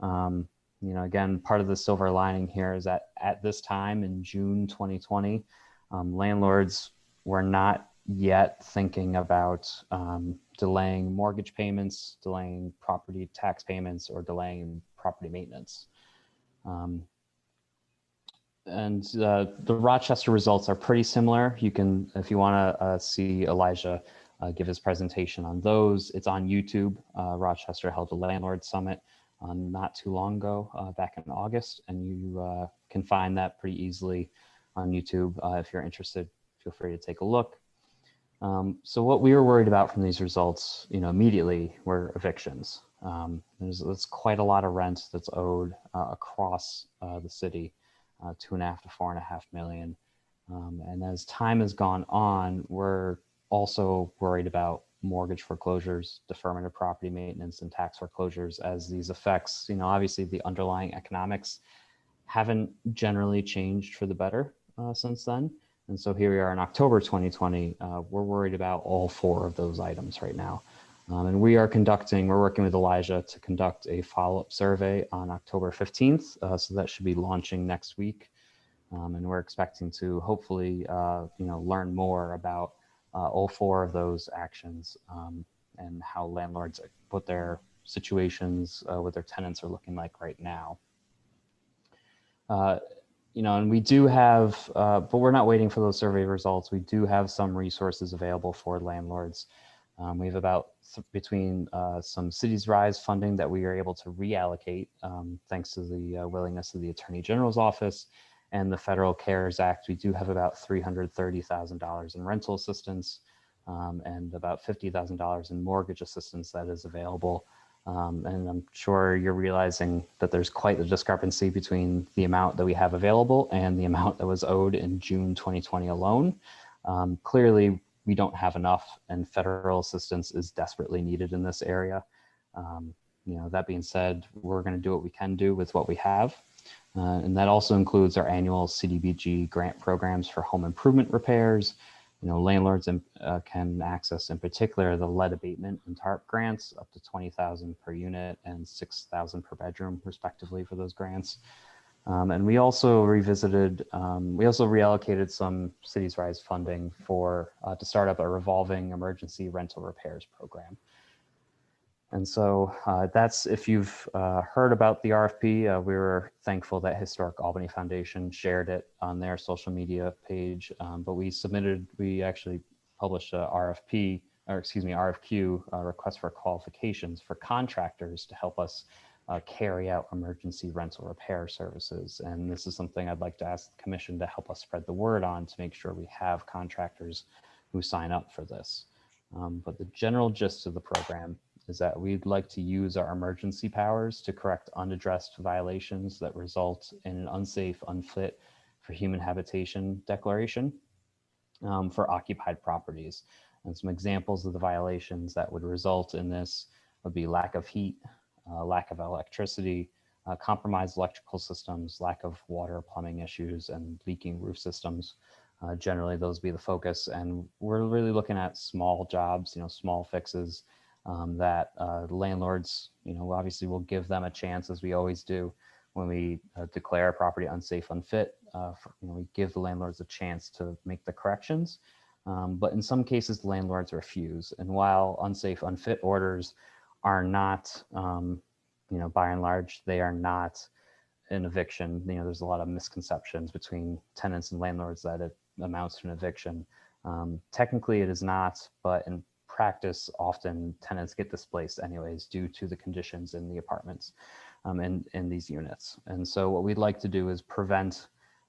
Speaker 11: Again, part of the silver lining here is that at this time in June 2020, landlords were not yet thinking about delaying mortgage payments, delaying property tax payments, or delaying property maintenance. And the Rochester results are pretty similar. You can, if you want to see Elijah give his presentation on those, it's on YouTube. Rochester held a landlord summit not too long ago, back in August, and you can find that pretty easily on YouTube. If you're interested, feel free to take a look. So what we were worried about from these results, immediately were evictions. There's quite a lot of rent that's owed across the city, 2.5 to 4.5 million. And as time has gone on, we're also worried about mortgage foreclosures, deferment of property maintenance, and tax foreclosures, as these effects, obviously the underlying economics haven't generally changed for the better since then. And so here we are in October 2020. We're worried about all 4 of those items right now. And we're working with Elijah to conduct a follow-up survey on October 15th. So that should be launching next week. And we're expecting to hopefully, learn more about all 4 of those actions and how landlords, what their situations with their tenants are looking like right now. And we do have, but we're not waiting for those survey results. We do have some resources available for landlords. We have about between some Cities Rise funding that we are able to reallocate thanks to the willingness of the Attorney General's office and the Federal CARES Act. We do have about $330,000 in rental assistance and about $50,000 in mortgage assistance that is available. And I'm sure you're realizing that there's quite the discrepancy between the amount that we have available and the amount that was owed in June 2020 alone. Clearly, we don't have enough, and federal assistance is desperately needed in this area. That being said, we're going to do what we can do with what we have. And that also includes our annual CDBG grant programs for home improvement repairs. Landlords can access in particular the lead abatement and TARP grants up to $20,000 per unit and $6,000 per bedroom respectively for those grants. And we also reallocated some Cities Rise funding to start up a revolving emergency rental repairs program. And so that's, if you've heard about the RFP, we were thankful that Historic Albany Foundation shared it on their social media page. But we actually published a RFQ, request for qualifications for contractors to help us carry out emergency rental repair services. And this is something I'd like to ask the commission to help us spread the word on to make sure we have contractors who sign up for this. But the general gist of the program is that we'd like to use our emergency powers to correct unaddressed violations that result in an unsafe, unfit for human habitation declaration for occupied properties. And some examples of the violations that would result in this would be lack of heat, lack of electricity, compromised electrical systems, lack of water, plumbing issues, and leaking roof systems. Generally, those be the focus. And we're really looking at small jobs, small fixes that landlords, obviously will give them a chance, as we always do when we declare a property unsafe, unfit. We give the landlords a chance to make the corrections. But in some cases, landlords refuse. And while unsafe, unfit orders are not, by and large, they are not an eviction. There's a lot of misconceptions between tenants and landlords that it amounts to an eviction. Technically, it is not, but in practice, often tenants get displaced anyways due to the conditions in the apartments and in these units. And so what we'd like to do is prevent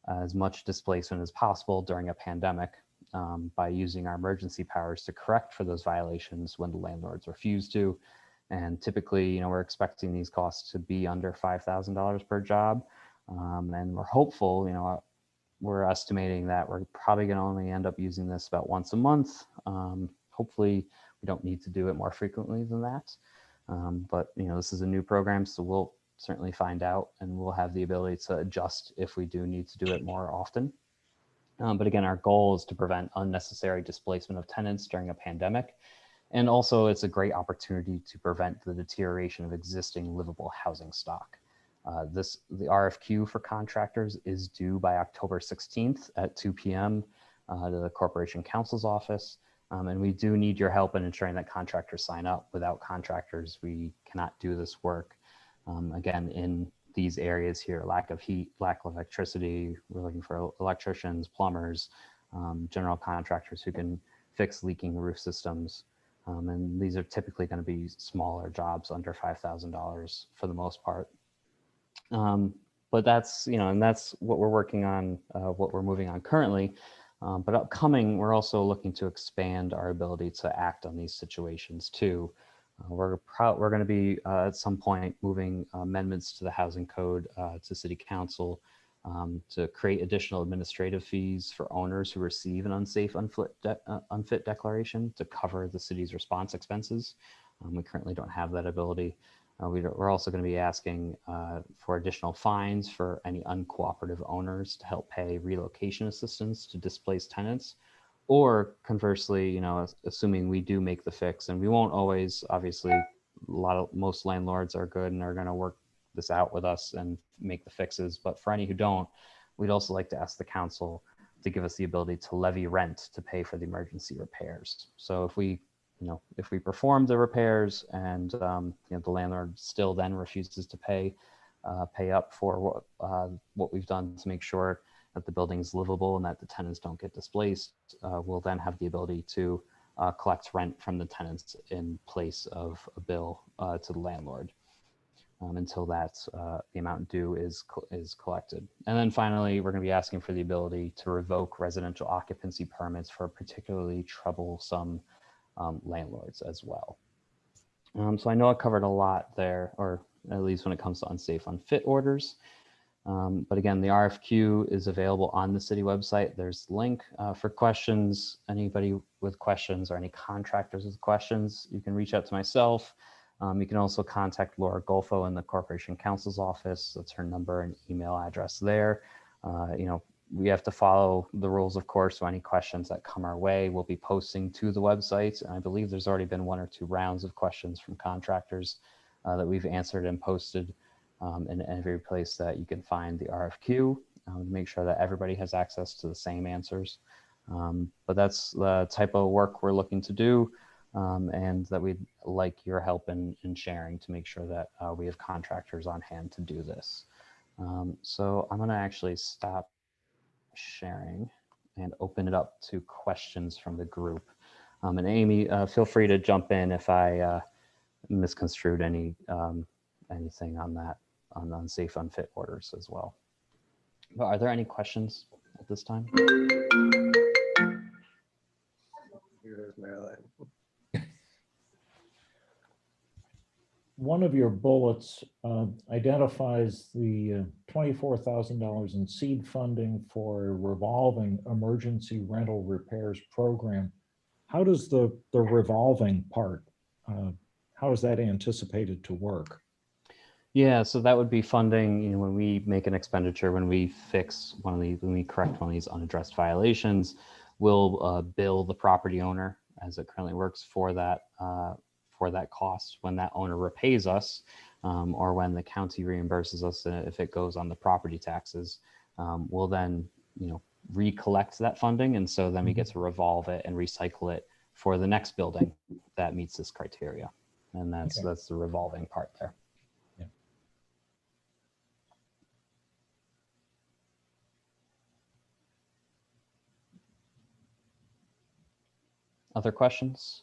Speaker 11: as much displacement as possible during a pandemic by using our emergency powers to correct for those violations when the landlords refuse to. And typically, we're expecting these costs to be under $5,000 per job. And we're hopeful, we're estimating that we're probably going to only end up using this about once a month. Hopefully, we don't need to do it more frequently than that. But this is a new program, so we'll certainly find out, and we'll have the ability to adjust if we do need to do it more often. But again, our goal is to prevent unnecessary displacement of tenants during a pandemic. And also, it's a great opportunity to prevent the deterioration of existing livable housing stock. The RFQ for contractors is due by October 16th at 2 p.m. To the Corporation Counsel's office. And we do need your help in ensuring that contractors sign up. Without contractors, we cannot do this work. Again, in these areas here, lack of heat, lack of electricity, we're looking for electricians, plumbers, general contractors who can fix leaking roof systems. And these are typically going to be smaller jobs under $5,000 for the most part. But that's, and that's what we're working on, what we're moving on currently. But upcoming, we're also looking to expand our ability to act on these situations too. We're going to be at some point moving amendments to the housing code to City Council to create additional administrative fees for owners who receive an unsafe, unfit declaration to cover the city's response expenses. We currently don't have that ability. We're also going to be asking for additional fines for any uncooperative owners to help pay relocation assistance to displaced tenants. Or conversely, assuming we do make the fix, and we won't always, obviously, most landlords are good and are going to work this out with us and make the fixes. But for any who don't, we'd also like to ask the council to give us the ability to levy rent to pay for the emergency repairs. So if we perform the repairs and the landlord still then refuses to pay up for what we've done to make sure that the building is livable and that the tenants don't get displaced, we'll then have the ability to collect rent from the tenants in place of a bill to the landlord until the amount due is collected. And then finally, we're going to be asking for the ability to revoke residential occupancy permits for particularly troublesome landlords as well. So I know I covered a lot there, or at least when it comes to unsafe, unfit orders. But again, the RFQ is available on the city website. There's a link for questions. Anybody with questions or any contractors with questions, you can reach out to myself. You can also contact Laura Golfo in the Corporation Counsel's office. That's her number and email address there. We have to follow the rules, of course, so any questions that come our way, we'll be posting to the website. And I believe there's already been 1 or 2 rounds of questions from contractors that we've answered and posted in every place that you can find the RFQ to make sure that everybody has access to the same answers. But that's the type of work we're looking to do, and that we'd like your help in sharing to make sure that we have contractors on hand to do this. So I'm going to actually stop sharing and open it up to questions from the group. And Amy, feel free to jump in if I misconstrued anything on that, on unsafe, unfit orders as well. But are there any questions at this time?
Speaker 1: One of your bullets identifies the $24,000 in seed funding for a revolving emergency rental repairs program. How does the revolving part, how is that anticipated to work?
Speaker 11: Yeah, so that would be funding, when we make an expenditure, when we fix when we correct one of these unaddressed violations, we'll bill the property owner as it currently works for that cost. When that owner repays us, or when the county reimburses us, if it goes on the property taxes, we'll then, recollect that funding. And so then we get to revolve it and recycle it for the next building that meets this criteria. And that's the revolving part there.
Speaker 1: Yeah.
Speaker 11: Other questions?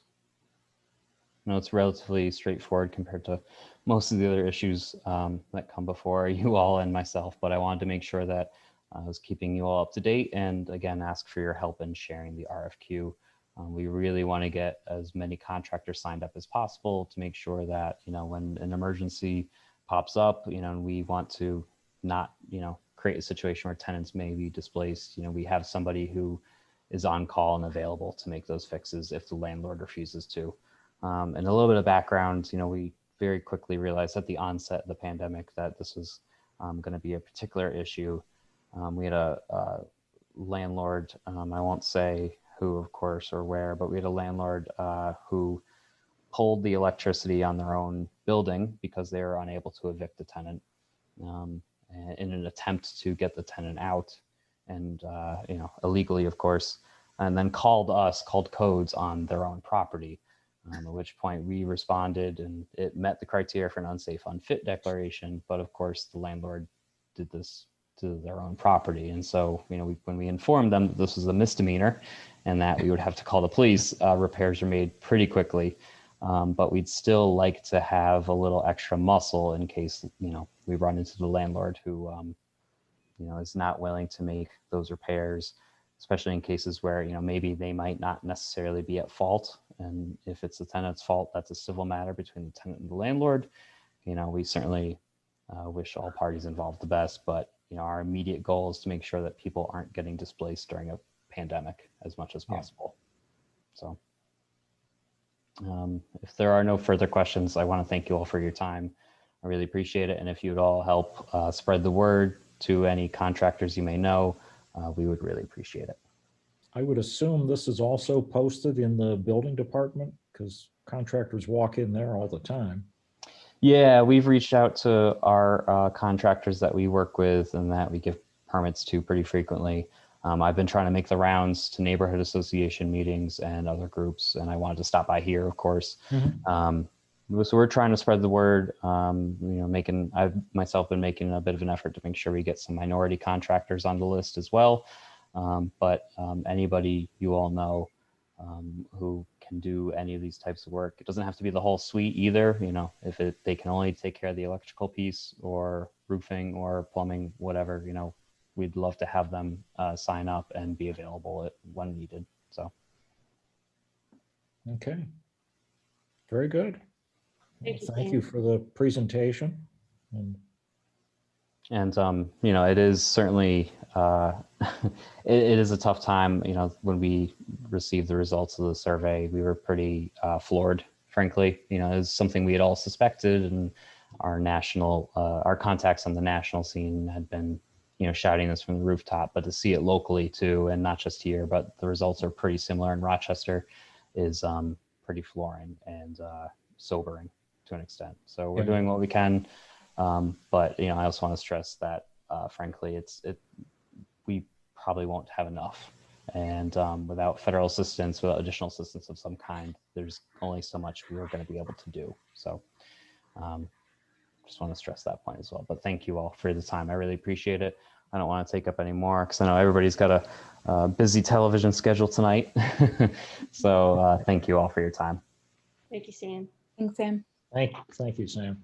Speaker 11: No, it's relatively straightforward compared to most of the other issues that come before you all and myself, but I wanted to make sure that I was keeping you all up to date, and again, ask for your help in sharing the RFQ. We really want to get as many contractors signed up as possible to make sure that, when an emergency pops up, and we want to not, create a situation where tenants may be displaced, we have somebody who is on call and available to make those fixes if the landlord refuses to. And a little bit of background, we very quickly realized at the onset of the pandemic that this was going to be a particular issue. We had a landlord, I won't say who, of course, or where, but we had a landlord who pulled the electricity on their own building because they were unable to evict the tenant in an attempt to get the tenant out, and illegally, of course, and then called codes on their own property. At which point we responded, and it met the criteria for an unsafe, unfit declaration. But of course, the landlord did this to their own property. And so, when we informed them that this was a misdemeanor and that we would have to call the police, repairs were made pretty quickly. But we'd still like to have a little extra muscle in case, we run into the landlord who, is not willing to make those repairs, especially in cases where, maybe they might not necessarily be at fault. And if it's the tenant's fault, that's a civil matter between the tenant and the landlord. We certainly wish all parties involved the best, but, our immediate goal is to make sure that people aren't getting displaced during a pandemic as much as possible. So if there are no further questions, I want to thank you all for your time. I really appreciate it. And if you'd all help spread the word to any contractors you may know, we would really appreciate it.
Speaker 1: I would assume this is also posted in the building department because contractors walk in there all the time.
Speaker 11: Yeah, we've reached out to our contractors that we work with and that we give permits to pretty frequently. I've been trying to make the rounds to neighborhood association meetings and other groups, and I wanted to stop by here, of course. So we're trying to spread the word. I've myself been making a bit of an effort to make sure we get some minority contractors on the list as well. But anybody you all know who can do any of these types of work, it doesn't have to be the whole suite either. If they can only take care of the electrical piece or roofing or plumbing, whatever, we'd love to have them sign up and be available when needed. So.
Speaker 1: Okay. Very good.
Speaker 8: Thank
Speaker 1: You
Speaker 8: Sam.
Speaker 1: for the presentation.
Speaker 11: And it is certainly it is a tough time. When we received the results of the survey, we were pretty floored, frankly. It's something we had all suspected, and our contacts on the national scene had been shouting this from the rooftop. But to see it locally too, and not just here, but the results are pretty similar in Rochester, is pretty flooring and sobering to an extent. So we're doing what we can. But I also want to stress that, frankly, we probably won't have enough, and without federal assistance, without additional assistance of some kind, there's only so much we are going to be able to do. So, just want to stress that point as well. But thank you all for the time. I really appreciate it. I don't want to take up any more because I know everybody's got a busy television schedule tonight. So, thank you all for your time.
Speaker 8: Thank you, Sam.
Speaker 5: Thanks, Sam.
Speaker 1: Thank you, Sam.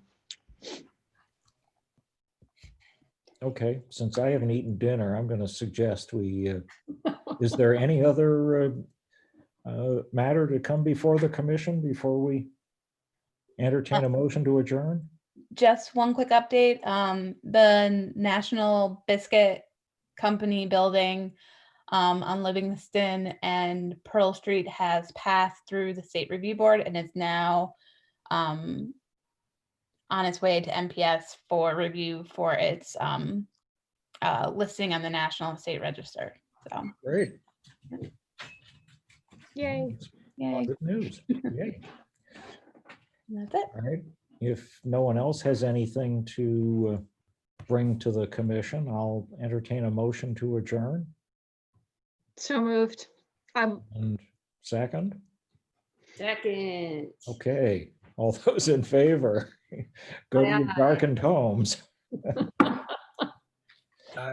Speaker 1: Okay, since I haven't eaten dinner, I'm going to suggest is there any other matter to come before the commission before we entertain a motion to adjourn?
Speaker 5: Just one quick update. The National Biscuit Company building on Livingston and Pearl Street has passed through the State Review Board and is now on its way to MPS for review for its listing on the National State Register. So
Speaker 1: Great.
Speaker 8: Yay.
Speaker 5: yay.
Speaker 1: Good news. Yay.
Speaker 5: That's it.
Speaker 1: All right. If no one else has anything to bring to the commission, I'll entertain a motion to adjourn.
Speaker 4: So moved.
Speaker 1: And second?
Speaker 8: Second.
Speaker 1: Okay. All those in favor, go to your darkened homes.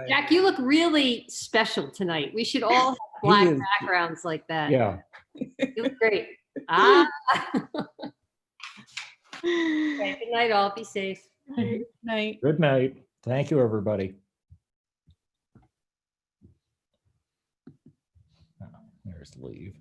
Speaker 8: Jack, you look really special tonight. We should all have black
Speaker 1: is-
Speaker 8: backgrounds like that.
Speaker 1: Yeah.
Speaker 8: You look great. Okay, good night, all. Be safe.
Speaker 5: Night.
Speaker 1: Good night. Thank you, everybody. There's leave.